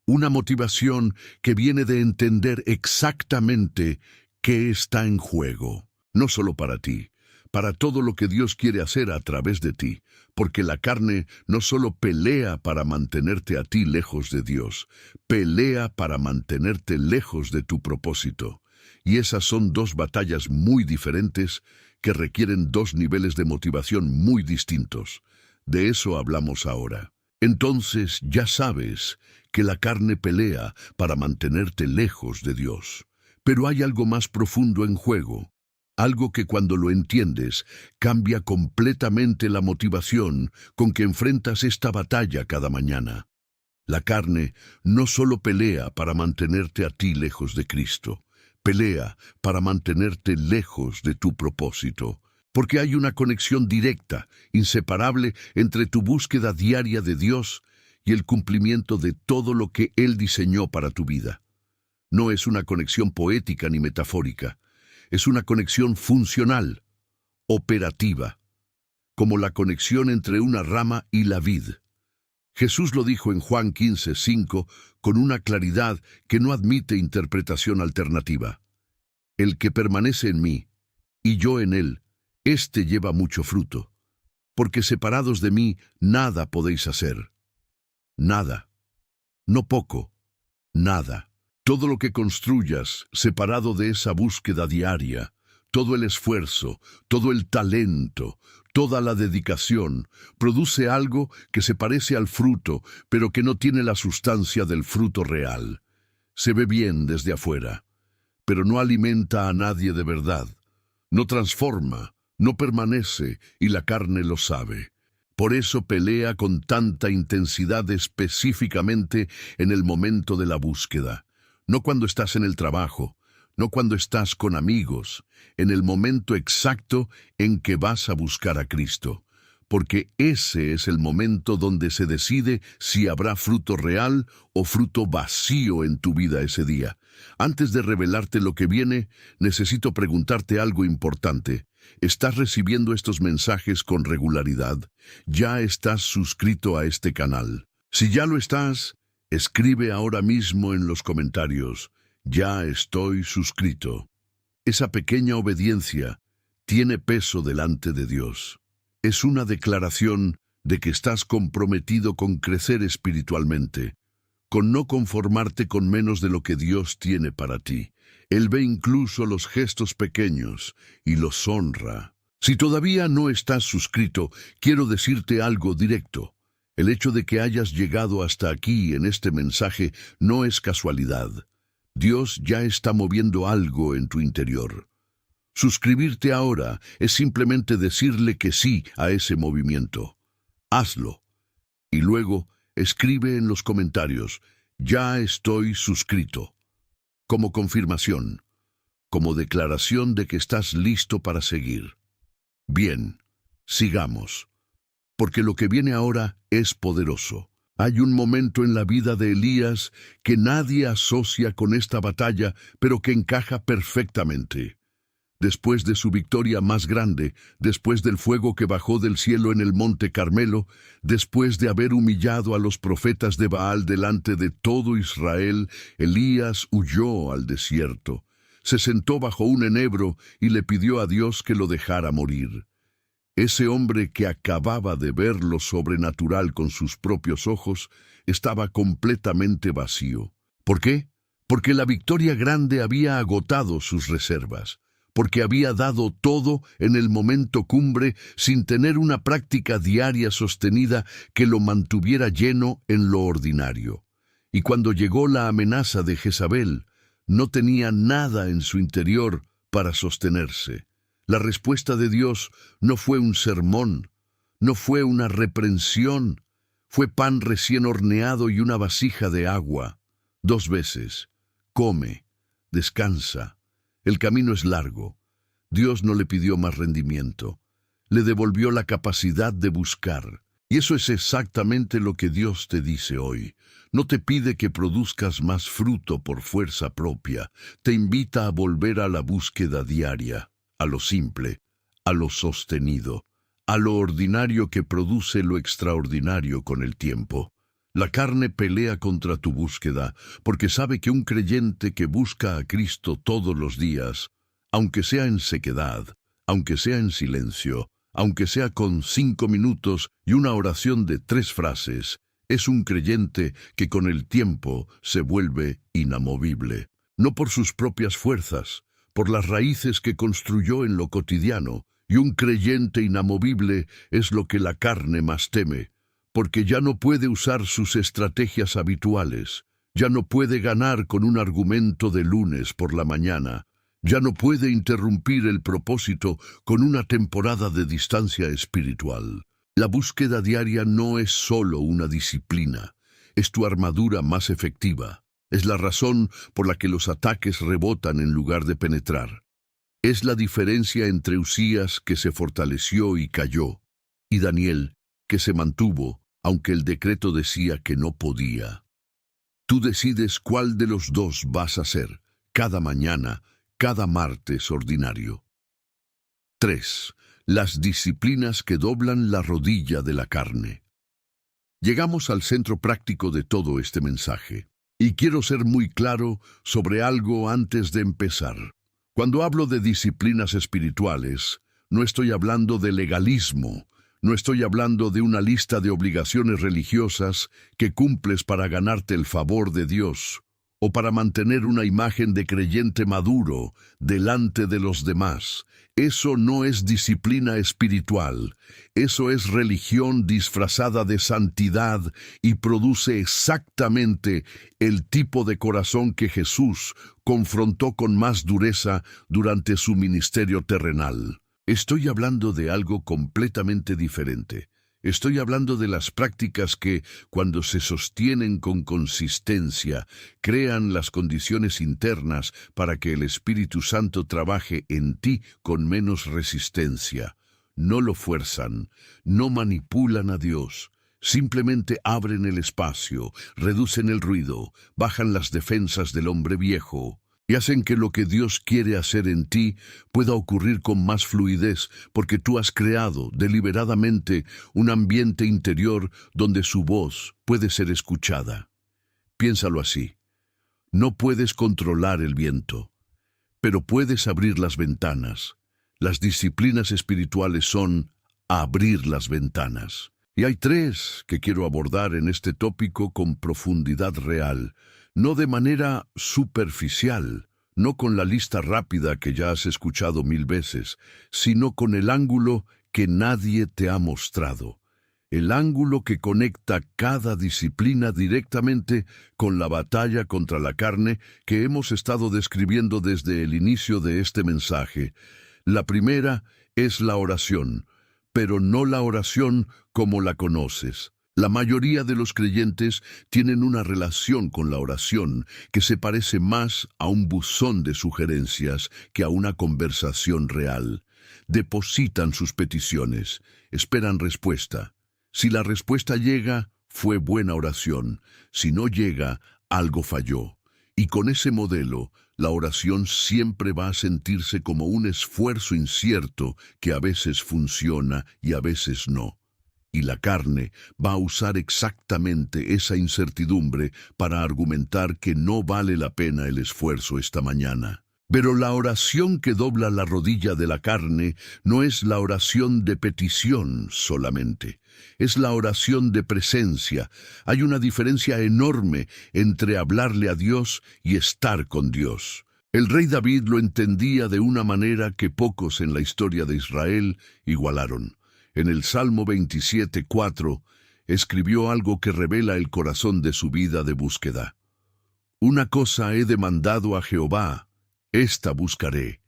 Una motivación que viene de entender exactamente qué está en juego, no solo para ti, para todo lo que Dios quiere hacer a través de ti, porque la carne no solo pelea para mantenerte a ti lejos de Dios, pelea para mantenerte lejos de tu propósito. Y esas son dos batallas muy diferentes que requieren dos niveles de motivación muy distintos. De eso hablamos ahora. Entonces ya sabes que la carne pelea para mantenerte lejos de Dios. Pero hay algo más profundo en juego. Algo que cuando lo entiendes cambia completamente la motivación con que enfrentas esta batalla cada mañana. La carne no solo pelea para mantenerte a ti lejos de Cristo, pelea para mantenerte lejos de tu propósito, porque hay una conexión directa, inseparable entre tu búsqueda diaria de Dios y el cumplimiento de todo lo que Él diseñó para tu vida. No es una conexión poética ni metafórica. Es una conexión funcional, operativa, como la conexión entre una rama y la vid. Jesús lo dijo en Juan 15:5 con una claridad que no admite interpretación alternativa. El que permanece en mí, y yo en él, éste lleva mucho fruto, porque separados de mí nada podéis hacer. Nada, no poco, nada. Todo lo que construyas, separado de esa búsqueda diaria, todo el esfuerzo, todo el talento, toda la dedicación, produce algo que se parece al fruto, pero que no tiene la sustancia del fruto real. Se ve bien desde afuera, pero no alimenta a nadie de verdad. No transforma, no permanece, y la carne lo sabe. Por eso pelea con tanta intensidad específicamente en el momento de la búsqueda. No cuando estás en el trabajo, no cuando estás con amigos, en el momento exacto en que vas a buscar a Cristo, porque ese es el momento donde se decide si habrá fruto real o fruto vacío en tu vida ese día. Antes de revelarte lo que viene, necesito preguntarte algo importante. ¿Estás recibiendo estos mensajes con regularidad? ¿Ya estás suscrito a este canal? Si ya lo estás, escribe ahora mismo en los comentarios, ya estoy suscrito. Esa pequeña obediencia tiene peso delante de Dios. Es una declaración de que estás comprometido con crecer espiritualmente, con no conformarte con menos de lo que Dios tiene para ti. Él ve incluso los gestos pequeños y los honra. Si todavía no estás suscrito, quiero decirte algo directo. El hecho de que hayas llegado hasta aquí en este mensaje no es casualidad. Dios ya está moviendo algo en tu interior. Suscribirte ahora es simplemente decirle que sí a ese movimiento. Hazlo. Y luego escribe en los comentarios, ya estoy suscrito. Como confirmación, como declaración de que estás listo para seguir. Bien, sigamos. Porque lo que viene ahora es poderoso. Hay un momento en la vida de Elías que nadie asocia con esta batalla, pero que encaja perfectamente. Después de su victoria más grande, después del fuego que bajó del cielo en el monte Carmelo, después de haber humillado a los profetas de Baal delante de todo Israel, Elías huyó al desierto. Se sentó bajo un enebro y le pidió a Dios que lo dejara morir. Ese hombre que acababa de ver lo sobrenatural con sus propios ojos estaba completamente vacío. ¿Por qué? Porque la victoria grande había agotado sus reservas, porque había dado todo en el momento cumbre sin tener una práctica diaria sostenida que lo mantuviera lleno en lo ordinario. Y cuando llegó la amenaza de Jezabel, no tenía nada en su interior para sostenerse. La respuesta de Dios no fue un sermón, no fue una reprensión, fue pan recién horneado y una vasija de agua. 2 veces, come, descansa. El camino es largo. Dios no le pidió más rendimiento. Le devolvió la capacidad de buscar. Y eso es exactamente lo que Dios te dice hoy. No te pide que produzcas más fruto por fuerza propia. Te invita a volver a la búsqueda diaria, a lo simple, a lo sostenido, a lo ordinario que produce lo extraordinario con el tiempo. La carne pelea contra tu búsqueda, porque sabe que un creyente que busca a Cristo todos los días, aunque sea en sequedad, aunque sea en silencio, aunque sea con 5 minutos y una oración de 3 frases, es un creyente que con el tiempo se vuelve inamovible. No por sus propias fuerzas, por las raíces que construyó en lo cotidiano, y un creyente inamovible es lo que la carne más teme, porque ya no puede usar sus estrategias habituales, ya no puede ganar con un argumento de lunes por la mañana, ya no puede interrumpir el propósito con una temporada de distancia espiritual. La búsqueda diaria no es solo una disciplina, es tu armadura más efectiva. Es la razón por la que los ataques rebotan en lugar de penetrar. Es la diferencia entre Usías, que se fortaleció y cayó, y Daniel, que se mantuvo, aunque el decreto decía que no podía. Tú decides cuál de los dos vas a hacer, cada mañana, cada martes ordinario. 3. Las disciplinas que doblan la rodilla de la carne. Llegamos al centro práctico de todo este mensaje. Y quiero ser muy claro sobre algo antes de empezar. Cuando hablo de disciplinas espirituales, no estoy hablando de legalismo, no estoy hablando de una lista de obligaciones religiosas que cumples para ganarte el favor de Dios o para mantener una imagen de creyente maduro delante de los demás. Eso no es disciplina espiritual, eso es religión disfrazada de santidad y produce exactamente el tipo de corazón que Jesús confrontó con más dureza durante su ministerio terrenal. Estoy hablando de algo completamente diferente. Estoy hablando de las prácticas que, cuando se sostienen con consistencia, crean las condiciones internas para que el Espíritu Santo trabaje en ti con menos resistencia. No lo fuerzan, no manipulan a Dios. Simplemente abren el espacio, reducen el ruido, bajan las defensas del hombre viejo y hacen que lo que Dios quiere hacer en ti pueda ocurrir con más fluidez, porque tú has creado deliberadamente un ambiente interior donde su voz puede ser escuchada. Piénsalo así. No puedes controlar el viento, pero puedes abrir las ventanas. Las disciplinas espirituales son abrir las ventanas. Y hay 3 que quiero abordar en este tópico con profundidad real, no de manera superficial, no con la lista rápida que ya has escuchado 1000 veces, sino con el ángulo que nadie te ha mostrado, el ángulo que conecta cada disciplina directamente con la batalla contra la carne que hemos estado describiendo desde el inicio de este mensaje. La primera es la oración, pero no la oración como la conoces. La mayoría de los creyentes tienen una relación con la oración que se parece más a un buzón de sugerencias que a una conversación real. Depositan sus peticiones, esperan respuesta. Si la respuesta llega, fue buena oración. Si no llega, algo falló. Y con ese modelo, la oración siempre va a sentirse como un esfuerzo incierto que a veces funciona y a veces no. Y la carne va a usar exactamente esa incertidumbre para argumentar que no vale la pena el esfuerzo esta mañana. Pero la oración que dobla la rodilla de la carne no es la oración de petición solamente, es la oración de presencia. Hay una diferencia enorme entre hablarle a Dios y estar con Dios. El rey David lo entendía de una manera que pocos en la historia de Israel igualaron. En el Salmo 27:4 escribió algo que revela el corazón de su vida de búsqueda. Una cosa he demandado a Jehová, esta buscaré,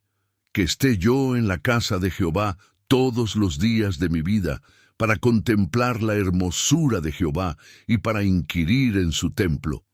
que esté yo en la casa de Jehová todos los días de mi vida, para contemplar la hermosura de Jehová y para inquirir en su templo.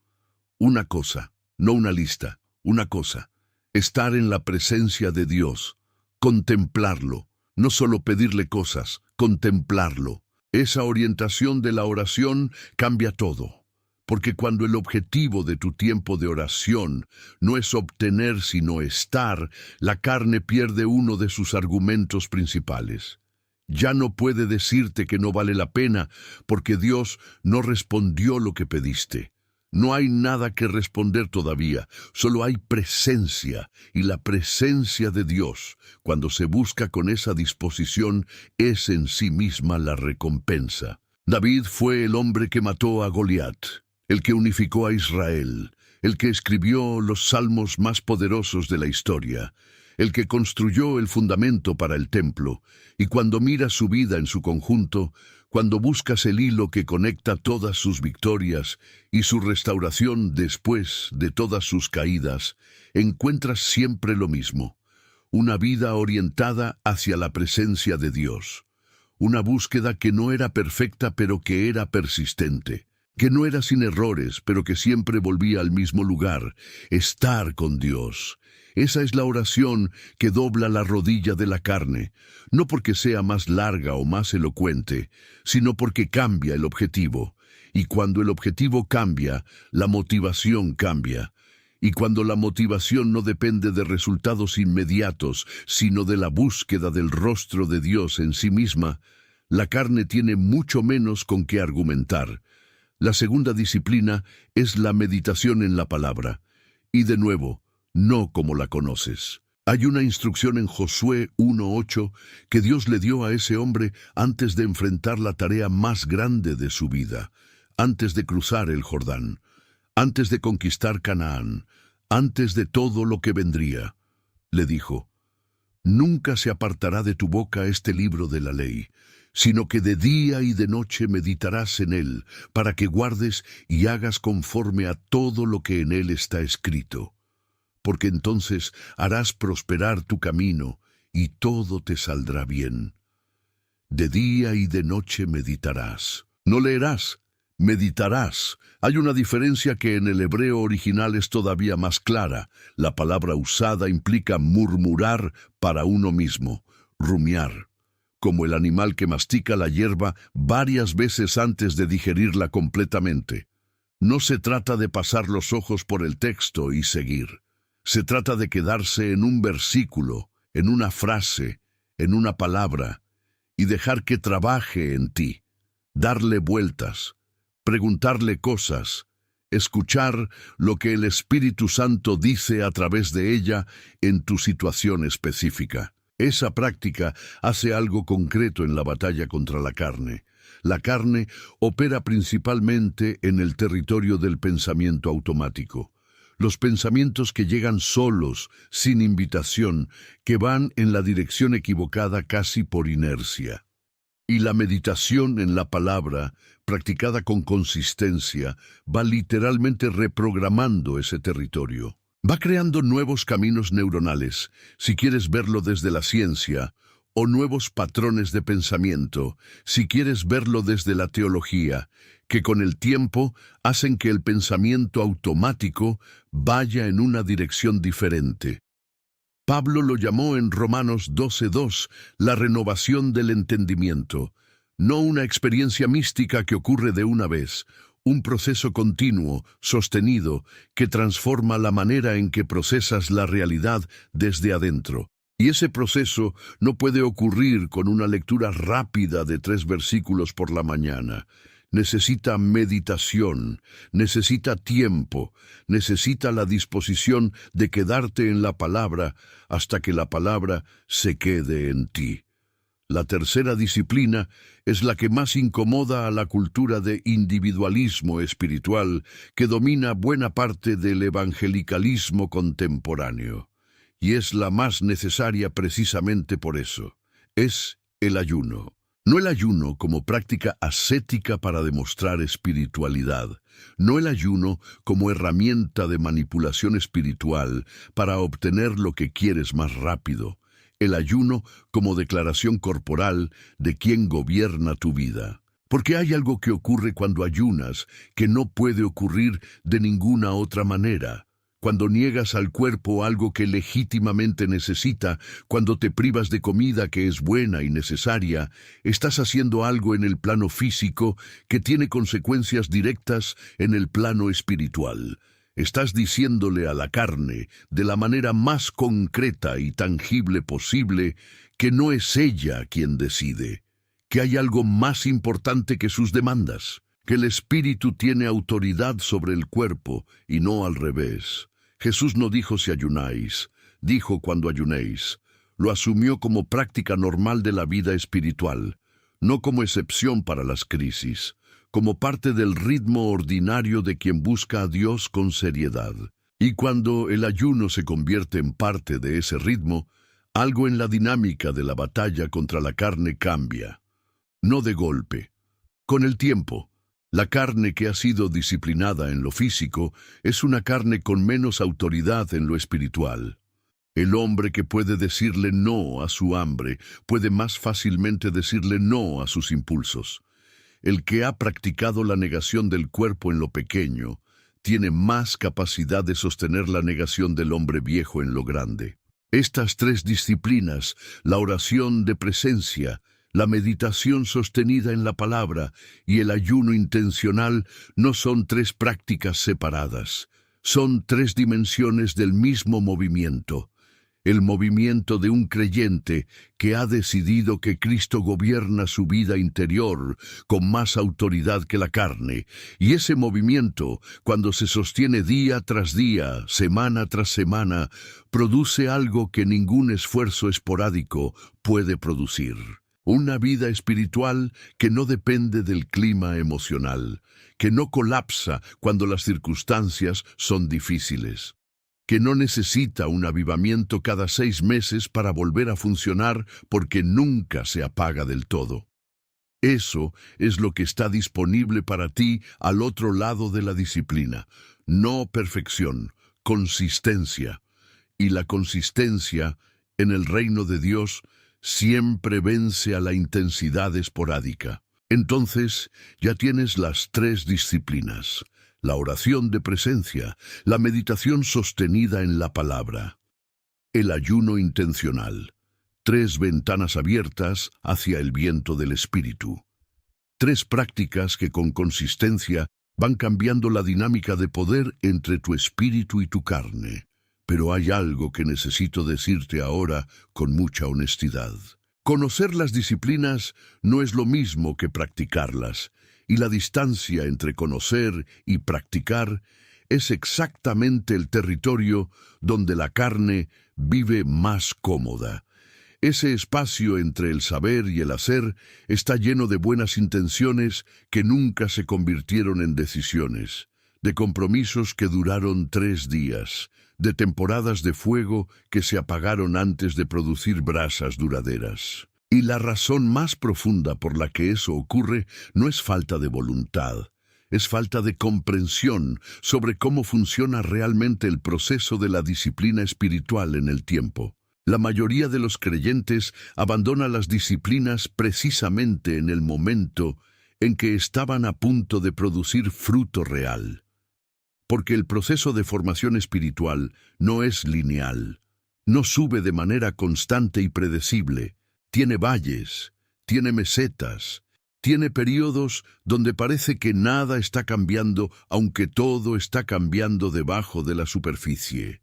Una cosa, no una lista, una cosa, estar en la presencia de Dios, contemplarlo, no solo pedirle cosas, contemplarlo. Esa orientación de la oración cambia todo. Porque cuando el objetivo de tu tiempo de oración no es obtener sino estar, la carne pierde uno de sus argumentos principales. Ya no puede decirte que no vale la pena porque Dios no respondió lo que pediste. No hay nada que responder todavía, solo hay presencia, y la presencia de Dios, cuando se busca con esa disposición, es en sí misma la recompensa. David fue el hombre que mató a Goliat, el que unificó a Israel, el que escribió los salmos más poderosos de la historia, el que construyó el fundamento para el templo, y cuando miras su vida en su conjunto, cuando buscas el hilo que conecta todas sus victorias y su restauración después de todas sus caídas, encuentras siempre lo mismo, una vida orientada hacia la presencia de Dios, una búsqueda que no era perfecta pero que era persistente, que no era sin errores, pero que siempre volvía al mismo lugar, estar con Dios. Esa es la oración que dobla la rodilla de la carne, no porque sea más larga o más elocuente, sino porque cambia el objetivo. Y cuando el objetivo cambia, la motivación cambia. Y cuando la motivación no depende de resultados inmediatos, sino de la búsqueda del rostro de Dios en sí misma, la carne tiene mucho menos con qué argumentar. La segunda disciplina es la meditación en la palabra. Y de nuevo, no como la conoces. Hay una instrucción en Josué 1:8 que Dios le dio a ese hombre antes de enfrentar la tarea más grande de su vida, antes de cruzar el Jordán, antes de conquistar Canaán, antes de todo lo que vendría. Le dijo: nunca se apartará de tu boca este libro de la ley, sino que de día y de noche meditarás en él, para que guardes y hagas conforme a todo lo que en él está escrito. Porque entonces harás prosperar tu camino, y todo te saldrá bien. De día y de noche meditarás. No leerás, meditarás. Hay una diferencia que en el hebreo original es todavía más clara. La palabra usada implica murmurar para uno mismo, rumiar, como el animal que mastica la hierba varias veces antes de digerirla completamente. No se trata de pasar los ojos por el texto y seguir. Se trata de quedarse en un versículo, en una frase, en una palabra, y dejar que trabaje en ti, darle vueltas, preguntarle cosas, escuchar lo que el Espíritu Santo dice a través de ella en tu situación específica. Esa práctica hace algo concreto en la batalla contra la carne. La carne opera principalmente en el territorio del pensamiento automático. Los pensamientos que llegan solos, sin invitación, que van en la dirección equivocada casi por inercia. Y la meditación en la palabra, practicada con consistencia, va literalmente reprogramando ese territorio. Va creando nuevos caminos neuronales, si quieres verlo desde la ciencia, o nuevos patrones de pensamiento, si quieres verlo desde la teología, que con el tiempo hacen que el pensamiento automático vaya en una dirección diferente. Pablo lo llamó en Romanos 12:2 la renovación del entendimiento. No una experiencia mística que ocurre de una vez, un proceso continuo, sostenido, que transforma la manera en que procesas la realidad desde adentro. Y ese proceso no puede ocurrir con una lectura rápida de 3 versículos por la mañana. Necesita meditación, necesita tiempo, necesita la disposición de quedarte en la palabra hasta que la palabra se quede en ti. La tercera disciplina es la que más incomoda a la cultura de individualismo espiritual que domina buena parte del evangelicalismo contemporáneo. Y es la más necesaria precisamente por eso. Es el ayuno. No el ayuno como práctica ascética para demostrar espiritualidad. No el ayuno como herramienta de manipulación espiritual para obtener lo que quieres más rápido. El ayuno como declaración corporal de quien gobierna tu vida. Porque hay algo que ocurre cuando ayunas que no puede ocurrir de ninguna otra manera. Cuando niegas al cuerpo algo que legítimamente necesita, cuando te privas de comida que es buena y necesaria, estás haciendo algo en el plano físico que tiene consecuencias directas en el plano espiritual. Estás diciéndole a la carne, de la manera más concreta y tangible posible, que no es ella quien decide, que hay algo más importante que sus demandas, que el espíritu tiene autoridad sobre el cuerpo y no al revés. Jesús no dijo si ayunáis, dijo cuando ayunéis. Lo asumió como práctica normal de la vida espiritual, no como excepción para las crisis, como parte del ritmo ordinario de quien busca a Dios con seriedad. Y cuando el ayuno se convierte en parte de ese ritmo, algo en la dinámica de la batalla contra la carne cambia. No de golpe. Con el tiempo, la carne que ha sido disciplinada en lo físico es una carne con menos autoridad en lo espiritual. El hombre que puede decirle no a su hambre puede más fácilmente decirle no a sus impulsos. El que ha practicado la negación del cuerpo en lo pequeño tiene más capacidad de sostener la negación del hombre viejo en lo grande. Estas 3 disciplinas, la oración de presencia, la meditación sostenida en la palabra y el ayuno intencional, no son 3 prácticas separadas. Son 3 dimensiones del mismo movimiento. El movimiento de un creyente que ha decidido que Cristo gobierna su vida interior con más autoridad que la carne. Y ese movimiento, cuando se sostiene día tras día, semana tras semana, produce algo que ningún esfuerzo esporádico puede producir. Una vida espiritual que no depende del clima emocional, que no colapsa cuando las circunstancias son difíciles, que no necesita un avivamiento cada 6 meses para volver a funcionar porque nunca se apaga del todo. Eso es lo que está disponible para ti al otro lado de la disciplina. No perfección, consistencia. Y la consistencia en el reino de Dios siempre vence a la intensidad esporádica. Entonces ya tienes las 3 disciplinas. La oración de presencia, la meditación sostenida en la palabra, el ayuno intencional, 3 ventanas abiertas hacia el viento del Espíritu. 3 prácticas que con consistencia van cambiando la dinámica de poder entre tu espíritu y tu carne. Pero hay algo que necesito decirte ahora con mucha honestidad. Conocer las disciplinas no es lo mismo que practicarlas. Y la distancia entre conocer y practicar es exactamente el territorio donde la carne vive más cómoda. Ese espacio entre el saber y el hacer está lleno de buenas intenciones que nunca se convirtieron en decisiones, de compromisos que duraron 3 días, de temporadas de fuego que se apagaron antes de producir brasas duraderas. Y la razón más profunda por la que eso ocurre no es falta de voluntad, es falta de comprensión sobre cómo funciona realmente el proceso de la disciplina espiritual en el tiempo. La mayoría de los creyentes abandona las disciplinas precisamente en el momento en que estaban a punto de producir fruto real. Porque el proceso de formación espiritual no es lineal, no sube de manera constante y predecible. Tiene valles, tiene mesetas, Tiene periodos donde parece que nada está cambiando, aunque todo está cambiando debajo de la superficie.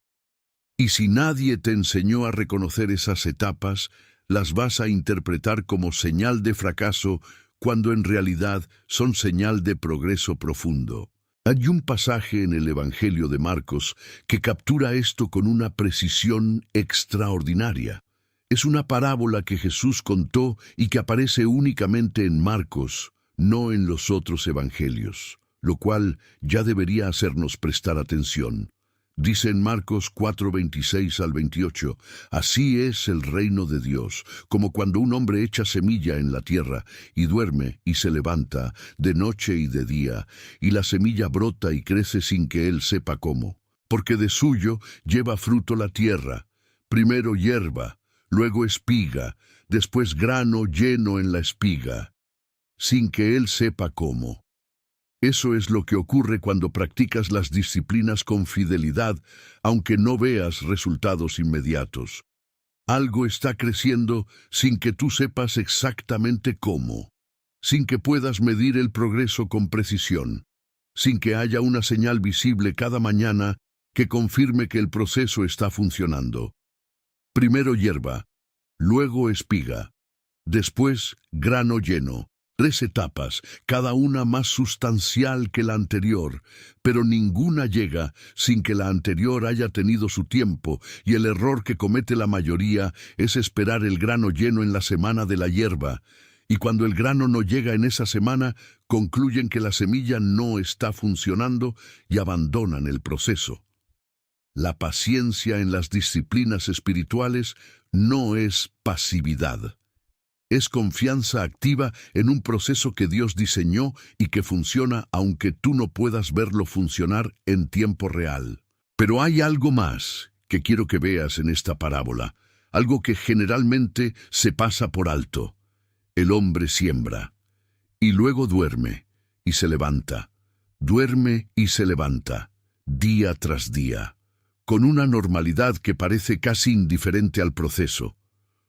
Y si nadie te enseñó a reconocer esas etapas, las vas a interpretar como señal de fracaso, cuando en realidad son señal de progreso profundo. Hay un pasaje en el Evangelio de Marcos que captura esto con una precisión extraordinaria. Es una parábola que Jesús contó y que aparece únicamente en Marcos, no en los otros evangelios, lo cual ya debería hacernos prestar atención. Dice en Marcos 4:26 al 28, «Así es el reino de Dios, como cuando un hombre echa semilla en la tierra, y duerme y se levanta, de noche y de día, y la semilla brota y crece sin que él sepa cómo. Porque de suyo lleva fruto la tierra, primero hierba, luego espiga, después grano lleno en la espiga, sin que él sepa cómo». Eso es lo que ocurre cuando practicas las disciplinas con fidelidad, aunque no veas resultados inmediatos. Algo está creciendo sin que tú sepas exactamente cómo, sin que puedas medir el progreso con precisión, sin que haya una señal visible cada mañana que confirme que el proceso está funcionando. Primero hierba, luego espiga, después grano lleno. 3 etapas, cada una más sustancial que la anterior, pero ninguna llega sin que la anterior haya tenido su tiempo, y el error que comete la mayoría es esperar el grano lleno en la semana de la hierba, y cuando el grano no llega en esa semana, concluyen que la semilla no está funcionando y abandonan el proceso. La paciencia en las disciplinas espirituales no es pasividad. Es confianza activa en un proceso que Dios diseñó y que funciona aunque tú no puedas verlo funcionar en tiempo real. Pero hay algo más que quiero que veas en esta parábola, algo que generalmente se pasa por alto. El hombre siembra, y luego duerme, y se levanta. Duerme y se levanta, día tras día, con una normalidad que parece casi indiferente al proceso.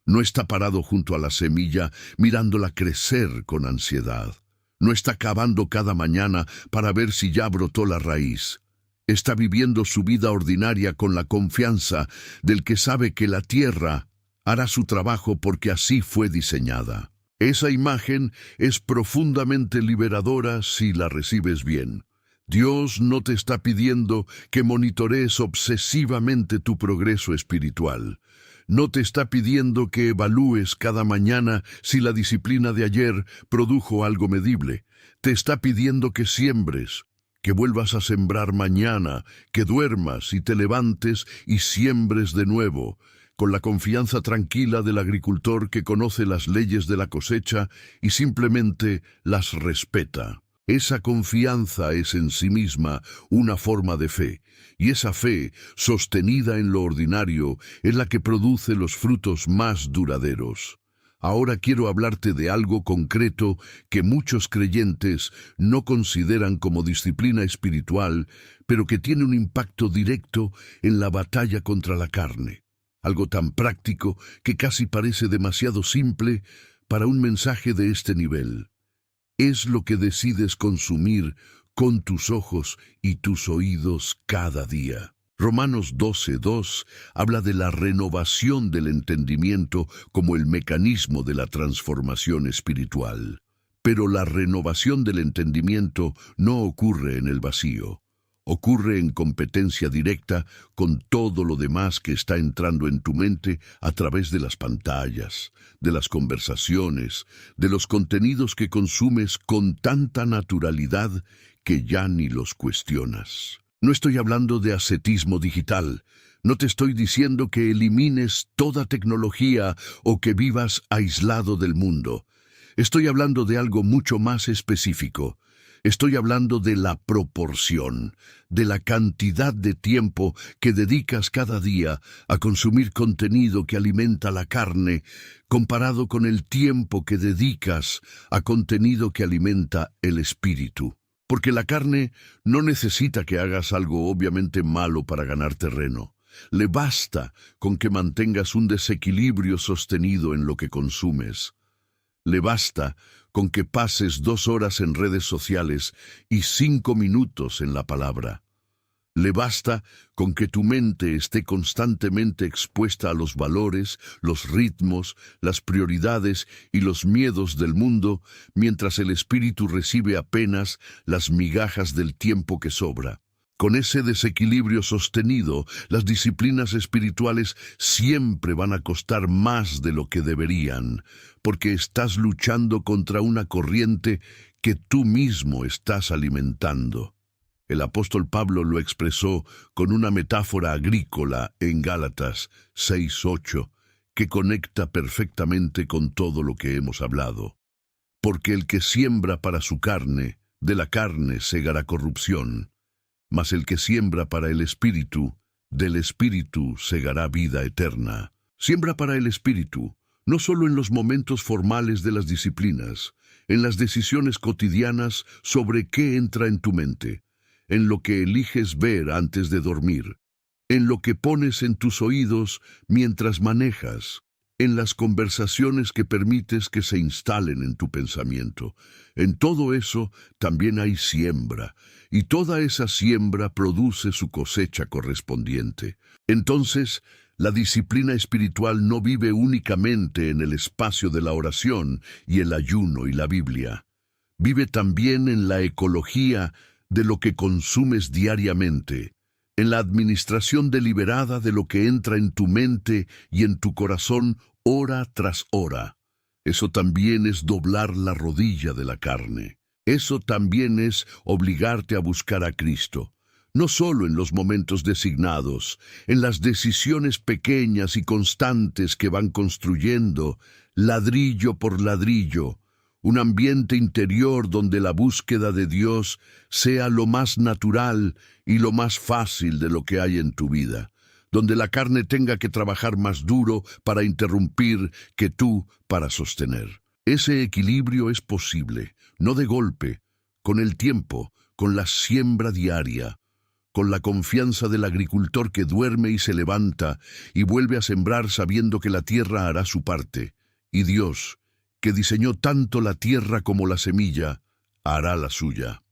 No está parado junto a la semilla, mirándola crecer con ansiedad. No está cavando cada mañana para ver si ya brotó la raíz. Está viviendo su vida ordinaria con la confianza del que sabe que la tierra hará su trabajo porque así fue diseñada. Esa imagen es profundamente liberadora si la recibes bien. Dios no te está pidiendo que monitorees obsesivamente tu progreso espiritual. No te está pidiendo que evalúes cada mañana si la disciplina de ayer produjo algo medible. Te está pidiendo que siembres, que vuelvas a sembrar mañana, que duermas y te levantes y siembres de nuevo, con la confianza tranquila del agricultor que conoce las leyes de la cosecha y simplemente las respeta. Esa confianza es en sí misma una forma de fe, y esa fe, sostenida en lo ordinario, es la que produce los frutos más duraderos. Ahora quiero hablarte de algo concreto que muchos creyentes no consideran como disciplina espiritual, pero que tiene un impacto directo en la batalla contra la carne. Algo tan práctico que casi parece demasiado simple para un mensaje de este nivel. Es lo que decides consumir con tus ojos y tus oídos cada día. Romanos 12:2 habla de la renovación del entendimiento como el mecanismo de la transformación espiritual. Pero la renovación del entendimiento no ocurre en el vacío. Ocurre en competencia directa con todo lo demás que está entrando en tu mente a través de las pantallas, de las conversaciones, de los contenidos que consumes con tanta naturalidad que ya ni los cuestionas. No estoy hablando de ascetismo digital. No te estoy diciendo que elimines toda tecnología o que vivas aislado del mundo. Estoy hablando de algo mucho más específico. Estoy hablando de la proporción, de la cantidad de tiempo que dedicas cada día a consumir contenido que alimenta la carne, comparado con el tiempo que dedicas a contenido que alimenta el espíritu. Porque la carne no necesita que hagas algo obviamente malo para ganar terreno. Le basta con que mantengas un desequilibrio sostenido en lo que consumes. Le basta con que pases 2 horas en redes sociales y 5 minutos en la palabra. Le basta con que tu mente esté constantemente expuesta a los valores, los ritmos, las prioridades y los miedos del mundo, mientras el espíritu recibe apenas las migajas del tiempo que sobra. Con ese desequilibrio sostenido, las disciplinas espirituales siempre van a costar más de lo que deberían, porque estás luchando contra una corriente que tú mismo estás alimentando. El apóstol Pablo lo expresó con una metáfora agrícola en Gálatas 6:8, que conecta perfectamente con todo lo que hemos hablado. Porque el que siembra para su carne, de la carne segará corrupción, mas el que siembra para el Espíritu, del Espíritu segará vida eterna. Siembra para el Espíritu, no solo en los momentos formales de las disciplinas, en las decisiones cotidianas sobre qué entra en tu mente, en lo que eliges ver antes de dormir, en lo que pones en tus oídos mientras manejas, en las conversaciones que permites que se instalen en tu pensamiento. En todo eso también hay siembra, y toda esa siembra produce su cosecha correspondiente. Entonces, la disciplina espiritual no vive únicamente en el espacio de la oración y el ayuno y la Biblia. Vive también en la ecología de lo que consumes diariamente, en la administración deliberada de lo que entra en tu mente y en tu corazón hora tras hora. Eso también es doblar la rodilla de la carne. Eso también es obligarte a buscar a Cristo, no solo en los momentos designados, en las decisiones pequeñas y constantes que van construyendo, ladrillo por ladrillo, un ambiente interior donde la búsqueda de Dios sea lo más natural y lo más fácil de lo que hay en tu vida, donde la carne tenga que trabajar más duro para interrumpir que tú para sostener. Ese equilibrio es posible, no de golpe, con el tiempo, con la siembra diaria, con la confianza del agricultor que duerme y se levanta y vuelve a sembrar sabiendo que la tierra hará su parte, y Dios, que diseñó tanto la tierra como la semilla, hará la suya.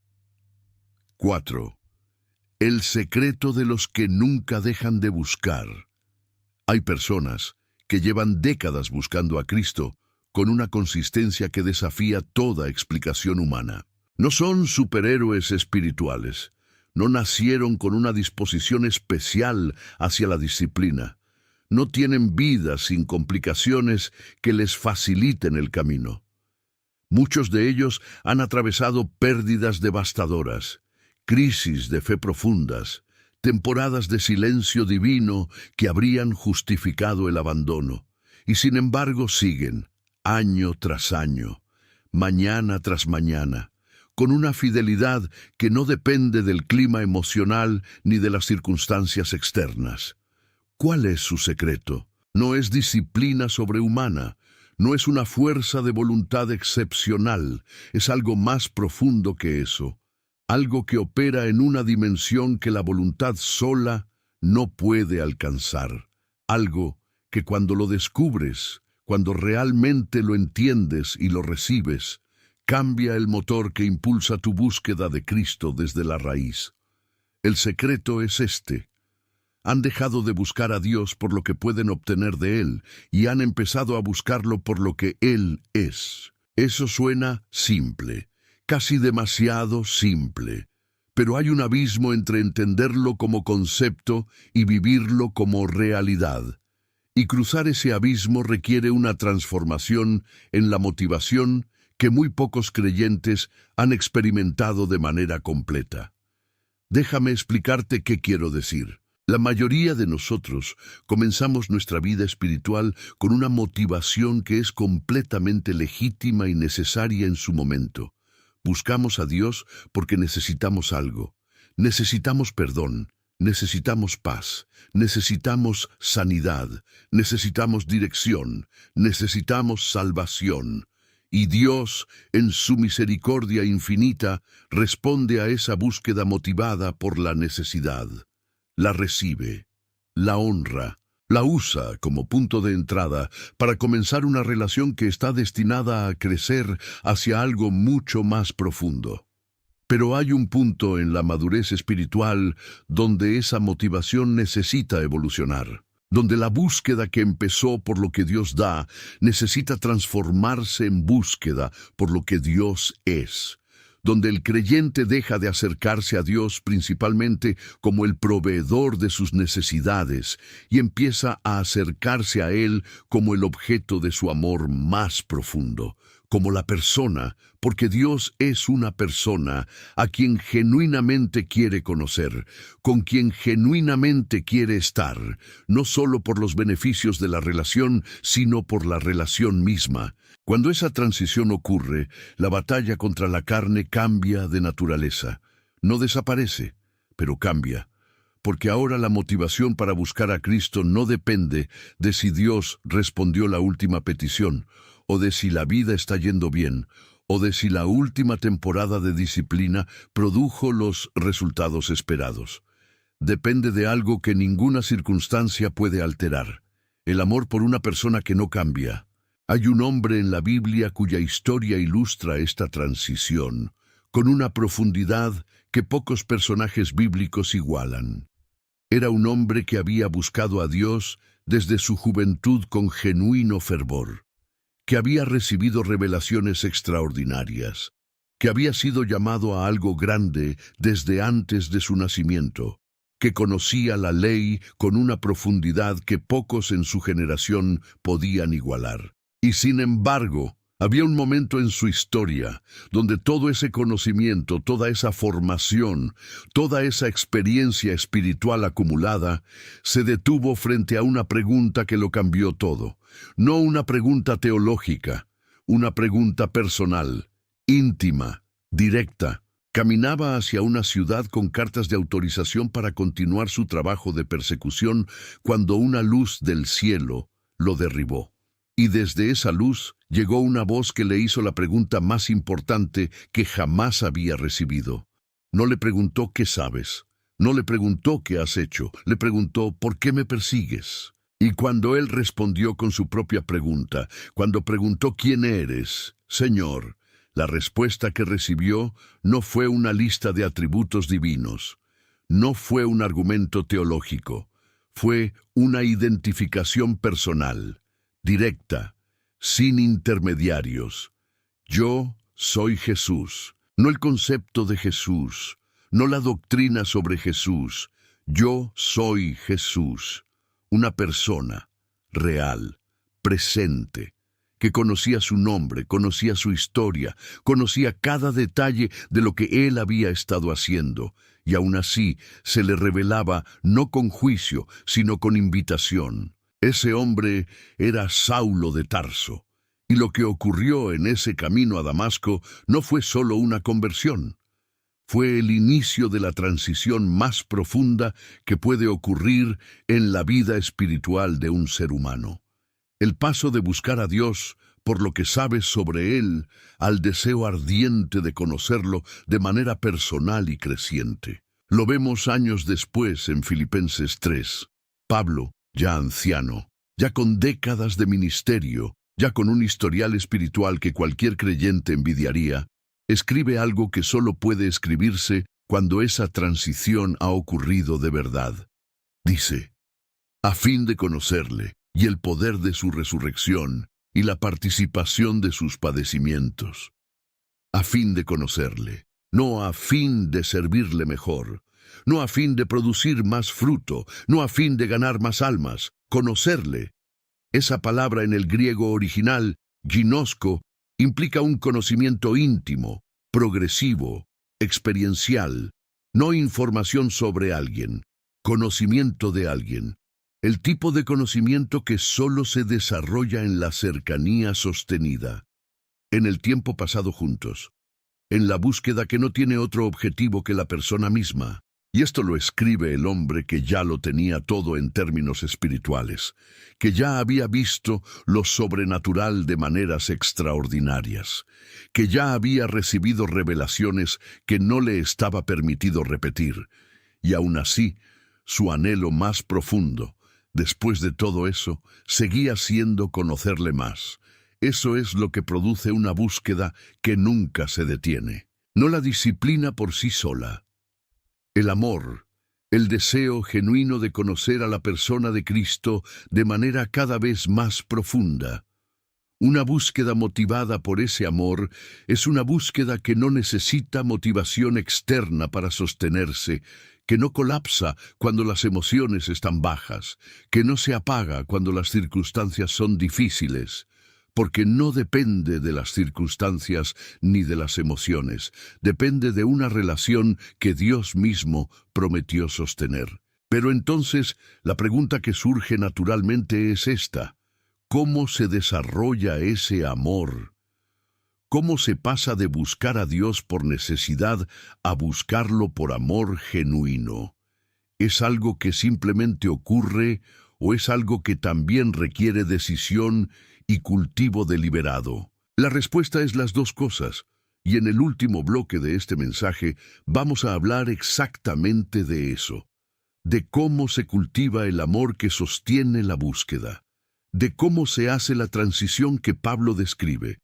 4. El secreto de los que nunca dejan de buscar. Hay personas que llevan décadas buscando a Cristo con una consistencia que desafía toda explicación humana. No son superhéroes espirituales, no nacieron con una disposición especial hacia la disciplina. No tienen vidas sin complicaciones que les faciliten el camino. Muchos de ellos han atravesado pérdidas devastadoras, crisis de fe profundas, temporadas de silencio divino que habrían justificado el abandono, y sin embargo siguen, año tras año, mañana tras mañana, con una fidelidad que no depende del clima emocional ni de las circunstancias externas. ¿Cuál es su secreto? No es disciplina sobrehumana, no es una fuerza de voluntad excepcional, es algo más profundo que eso, algo que opera en una dimensión que la voluntad sola no puede alcanzar, algo que cuando lo descubres, cuando realmente lo entiendes y lo recibes, cambia el motor que impulsa tu búsqueda de Cristo desde la raíz. El secreto es este. Han dejado de buscar a Dios por lo que pueden obtener de Él y han empezado a buscarlo por lo que Él es. Eso suena simple, casi demasiado simple, pero hay un abismo entre entenderlo como concepto y vivirlo como realidad. Y cruzar ese abismo requiere una transformación en la motivación que muy pocos creyentes han experimentado de manera completa. Déjame explicarte qué quiero decir. La mayoría de nosotros comenzamos nuestra vida espiritual con una motivación que es completamente legítima y necesaria en su momento. Buscamos a Dios porque necesitamos algo. Necesitamos perdón, necesitamos paz, necesitamos sanidad, necesitamos dirección, necesitamos salvación. Y Dios, en su misericordia infinita, responde a esa búsqueda motivada por la necesidad. La recibe, la honra, La usa como punto de entrada para comenzar una relación que está destinada a crecer hacia algo mucho más profundo. Pero hay un punto en la madurez espiritual donde esa motivación necesita evolucionar, donde la búsqueda que empezó por lo que Dios da necesita transformarse en búsqueda por lo que Dios es, donde el creyente deja de acercarse a Dios principalmente como el proveedor de sus necesidades y empieza a acercarse a Él como el objeto de su amor más profundo, como la persona, porque Dios es una persona a quien genuinamente quiere conocer, con quien genuinamente quiere estar, no solo por los beneficios de la relación, sino por la relación misma. Cuando esa transición ocurre, la batalla contra la carne cambia de naturaleza. No desaparece, pero cambia, porque ahora la motivación para buscar a Cristo no depende de si Dios respondió la última petición, o de si la vida está yendo bien, o de si la última temporada de disciplina produjo los resultados esperados. Depende de algo que ninguna circunstancia puede alterar: el amor por una persona que no cambia. Hay un hombre en la Biblia cuya historia ilustra esta transición, con una profundidad que pocos personajes bíblicos igualan. Era un hombre que había buscado a Dios desde su juventud con genuino fervor, que había recibido revelaciones extraordinarias, que había sido llamado a algo grande desde antes de su nacimiento, que conocía la ley con una profundidad que pocos en su generación podían igualar. Y sin embargo, había un momento en su historia donde todo ese conocimiento, toda esa formación, toda esa experiencia espiritual acumulada, se detuvo frente a una pregunta que lo cambió todo. No una pregunta teológica, una pregunta personal, íntima, directa. Caminaba hacia una ciudad con cartas de autorización para continuar su trabajo de persecución cuando una luz del cielo lo derribó. Y desde esa luz llegó una voz que le hizo la pregunta más importante que jamás había recibido. No le preguntó ¿qué sabes? No le preguntó ¿qué has hecho? Le preguntó ¿por qué me persigues? Y cuando él respondió con su propia pregunta, cuando preguntó ¿quién eres, Señor?, la respuesta que recibió no fue una lista de atributos divinos, no fue un argumento teológico, fue una identificación personal, directa, sin intermediarios. Yo soy Jesús, no el concepto de Jesús, no la doctrina sobre Jesús. Yo soy Jesús, una persona real, presente, que conocía su nombre, conocía su historia, conocía cada detalle de lo que él había estado haciendo, y aún así se le revelaba no con juicio, sino con invitación. Ese hombre era Saulo de Tarso, y lo que ocurrió en ese camino a Damasco no fue solo una conversión. Fue el inicio de la transición más profunda que puede ocurrir en la vida espiritual de un ser humano. El paso de buscar a Dios por lo que sabes sobre Él al deseo ardiente de conocerlo de manera personal y creciente. Lo vemos años después en Filipenses 3. Pablo, ya anciano, ya con décadas de ministerio, ya con un historial espiritual que cualquier creyente envidiaría, escribe algo que solo puede escribirse cuando esa transición ha ocurrido de verdad. Dice: a fin de conocerle y el poder de su resurrección y la participación de sus padecimientos. A fin de conocerle, no a fin de servirle mejor, no a fin de producir más fruto, no a fin de ganar más almas, conocerle. Esa palabra en el griego original, ginosko, implica un conocimiento íntimo, progresivo, experiencial, no información sobre alguien, conocimiento de alguien. El tipo de conocimiento que solo se desarrolla en la cercanía sostenida, en el tiempo pasado juntos, en la búsqueda que no tiene otro objetivo que la persona misma. Y esto lo escribe el hombre que ya lo tenía todo en términos espirituales, que ya había visto lo sobrenatural de maneras extraordinarias, que ya había recibido revelaciones que no le estaba permitido repetir, y aún así, su anhelo más profundo, Después de todo eso, seguía siendo conocerle más. Eso es lo que produce una búsqueda que nunca se detiene. No la disciplina por sí sola. El amor, el deseo genuino de conocer a la persona de Cristo de manera cada vez más profunda. Una búsqueda motivada por ese amor es una búsqueda que no necesita motivación externa para sostenerse, que no colapsa cuando las emociones están bajas, que no se apaga cuando las circunstancias son difíciles, porque no depende de las circunstancias ni de las emociones, depende de una relación que Dios mismo prometió sostener. Pero entonces, la pregunta que surge naturalmente es esta: ¿cómo se desarrolla ese amor? ¿Cómo se pasa de buscar a Dios por necesidad a buscarlo por amor genuino? ¿Es algo que simplemente ocurre o es algo que también requiere decisión y cultivo deliberado? La respuesta es las dos cosas, y en el último bloque de este mensaje vamos a hablar exactamente de eso, de cómo se cultiva el amor que sostiene la búsqueda, de cómo se hace la transición que Pablo describe,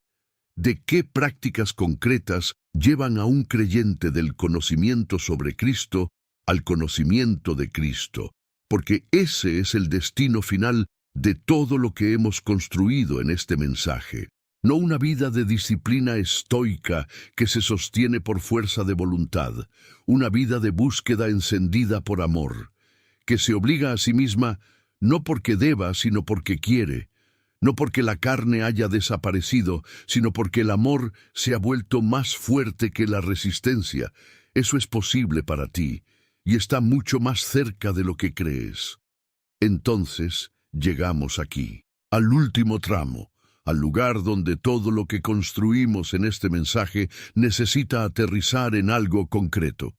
de qué prácticas concretas llevan a un creyente del conocimiento sobre Cristo al conocimiento de Cristo, porque ese es el destino final de todo lo que hemos construido en este mensaje. No una vida de disciplina estoica que se sostiene por fuerza de voluntad, una vida de búsqueda encendida por amor, que se obliga a sí misma no porque deba, sino porque quiere, no porque la carne haya desaparecido, sino porque el amor se ha vuelto más fuerte que la resistencia. Eso es posible para ti, y está mucho más cerca de lo que crees. Entonces, llegamos aquí, al último tramo, al lugar donde todo lo que construimos en este mensaje necesita aterrizar en algo concreto,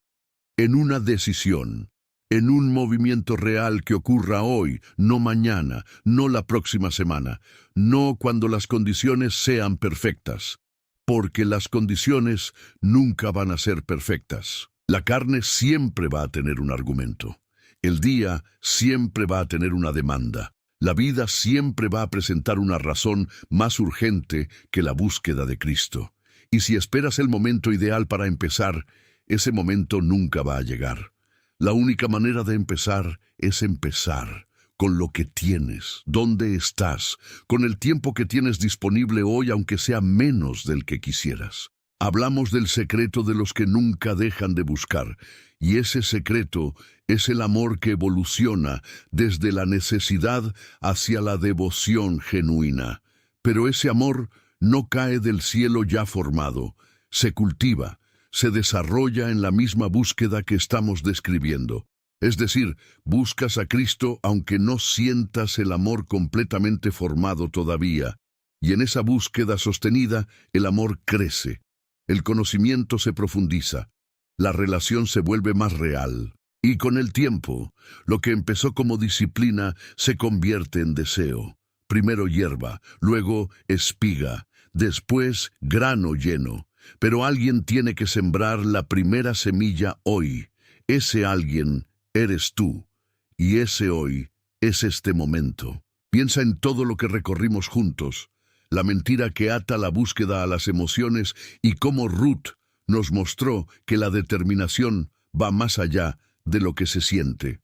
en una decisión, en un movimiento real que ocurra hoy, no mañana, no la próxima semana, no cuando las condiciones sean perfectas, porque las condiciones nunca van a ser perfectas. La carne siempre va a tener un argumento. El día siempre va a tener una demanda. La vida siempre va a presentar una razón más urgente que la búsqueda de Cristo. Y si esperas el momento ideal para empezar, ese momento nunca va a llegar. La única manera de empezar es empezar con lo que tienes, dónde estás, con el tiempo que tienes disponible hoy, aunque sea menos del que quisieras. Hablamos del secreto de los que nunca dejan de buscar, y ese secreto es el amor que evoluciona desde la necesidad hacia la devoción genuina. Pero ese amor no cae del cielo ya formado, se cultiva, se desarrolla en la misma búsqueda que estamos describiendo. Es decir, buscas a Cristo aunque no sientas el amor completamente formado todavía. Y en esa búsqueda sostenida, el amor crece, el conocimiento se profundiza, la relación se vuelve más real. Y con el tiempo, lo que empezó como disciplina se convierte en deseo. Primero hierba, luego espiga, después grano lleno. Pero alguien tiene que sembrar la primera semilla hoy. Ese alguien eres tú, y ese hoy es este momento. Piensa en todo lo que recorrimos juntos, la mentira que ata la búsqueda a las emociones y cómo Ruth nos mostró que la determinación va más allá de lo que se siente.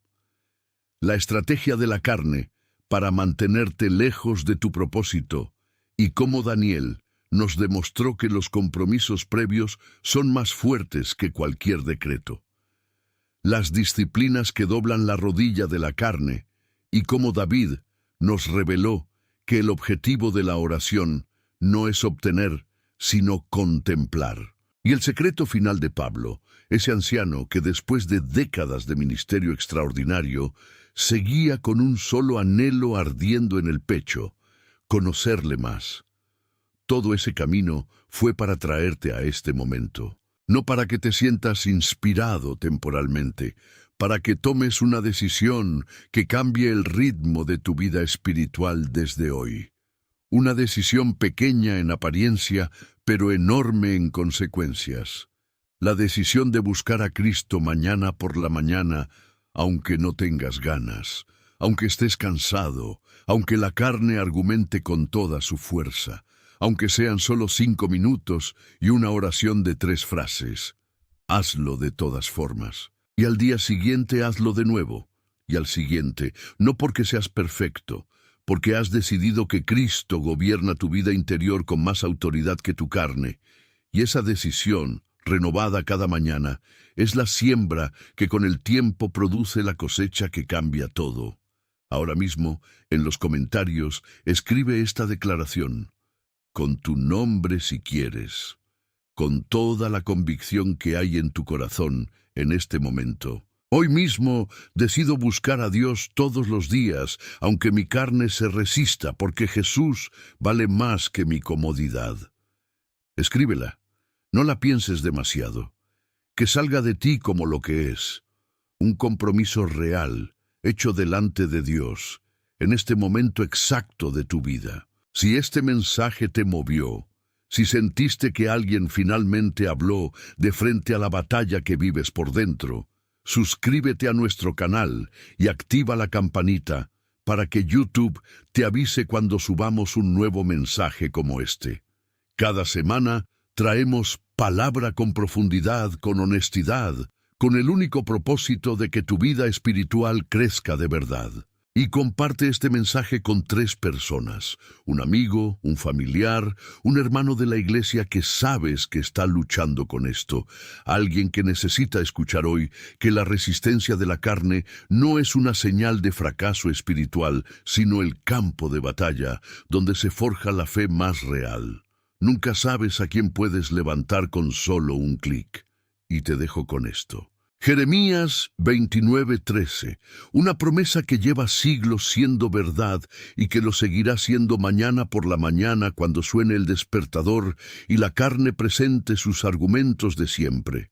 La estrategia de la carne para mantenerte lejos de tu propósito, y cómo Daniel nos demostró que los compromisos previos son más fuertes que cualquier decreto. Las disciplinas que doblan la rodilla de la carne, y cómo David nos reveló que el objetivo de la oración no es obtener, sino contemplar. Y el secreto final de Pablo, ese anciano que después de décadas de ministerio extraordinario, seguía con un solo anhelo ardiendo en el pecho: conocerle más. Todo ese camino fue para traerte a este momento, no para que te sientas inspirado temporalmente, para que tomes una decisión que cambie el ritmo de tu vida espiritual desde hoy. Una decisión pequeña en apariencia, pero enorme en consecuencias. La decisión de buscar a Cristo mañana por la mañana, aunque no tengas ganas. Aunque estés cansado, aunque la carne argumente con toda su fuerza, aunque sean solo 5 minutos y una oración de 3 frases, hazlo de todas formas. Y al día siguiente hazlo de nuevo, y al siguiente, no porque seas perfecto, porque has decidido que Cristo gobierna tu vida interior con más autoridad que tu carne, y esa decisión, renovada cada mañana, es la siembra que con el tiempo produce la cosecha que cambia todo. Ahora mismo, en los comentarios, escribe esta declaración: con tu nombre si quieres, con toda la convicción que hay en tu corazón en este momento. Hoy mismo decido buscar a Dios todos los días, aunque mi carne se resista, porque Jesús vale más que mi comodidad. Escríbela, no la pienses demasiado, que salga de ti como lo que es, un compromiso real, hecho delante de Dios, en este momento exacto de tu vida. Si este mensaje te movió, si sentiste que alguien finalmente habló de frente a la batalla que vives por dentro, suscríbete a nuestro canal y activa la campanita para que YouTube te avise cuando subamos un nuevo mensaje como este. Cada semana traemos palabra con profundidad, con honestidad, con el único propósito de que tu vida espiritual crezca de verdad. Y comparte este mensaje con 3 personas, un amigo, un familiar, un hermano de la iglesia que sabes que está luchando con esto, alguien que necesita escuchar hoy que la resistencia de la carne no es una señal de fracaso espiritual, sino el campo de batalla donde se forja la fe más real. Nunca sabes a quién puedes levantar con solo un clic. Y te dejo con esto. Jeremías 29:13, una promesa que lleva siglos siendo verdad y que lo seguirá siendo mañana por la mañana cuando suene el despertador y la carne presente sus argumentos de siempre.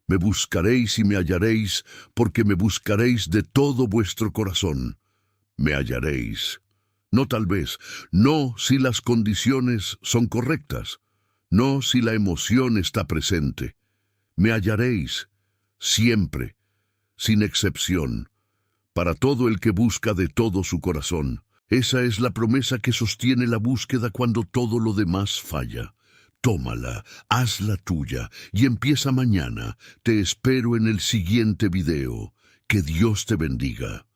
Me buscaréis y me hallaréis, porque me buscaréis de todo vuestro corazón. Me hallaréis. No tal vez, no si las condiciones son correctas, no si la emoción está presente. Me hallaréis. Siempre, sin excepción, para todo el que busca de todo su corazón. Esa es la promesa que sostiene la búsqueda cuando todo lo demás falla. Tómala, hazla tuya y empieza mañana. Te espero en el siguiente video. Que Dios te bendiga.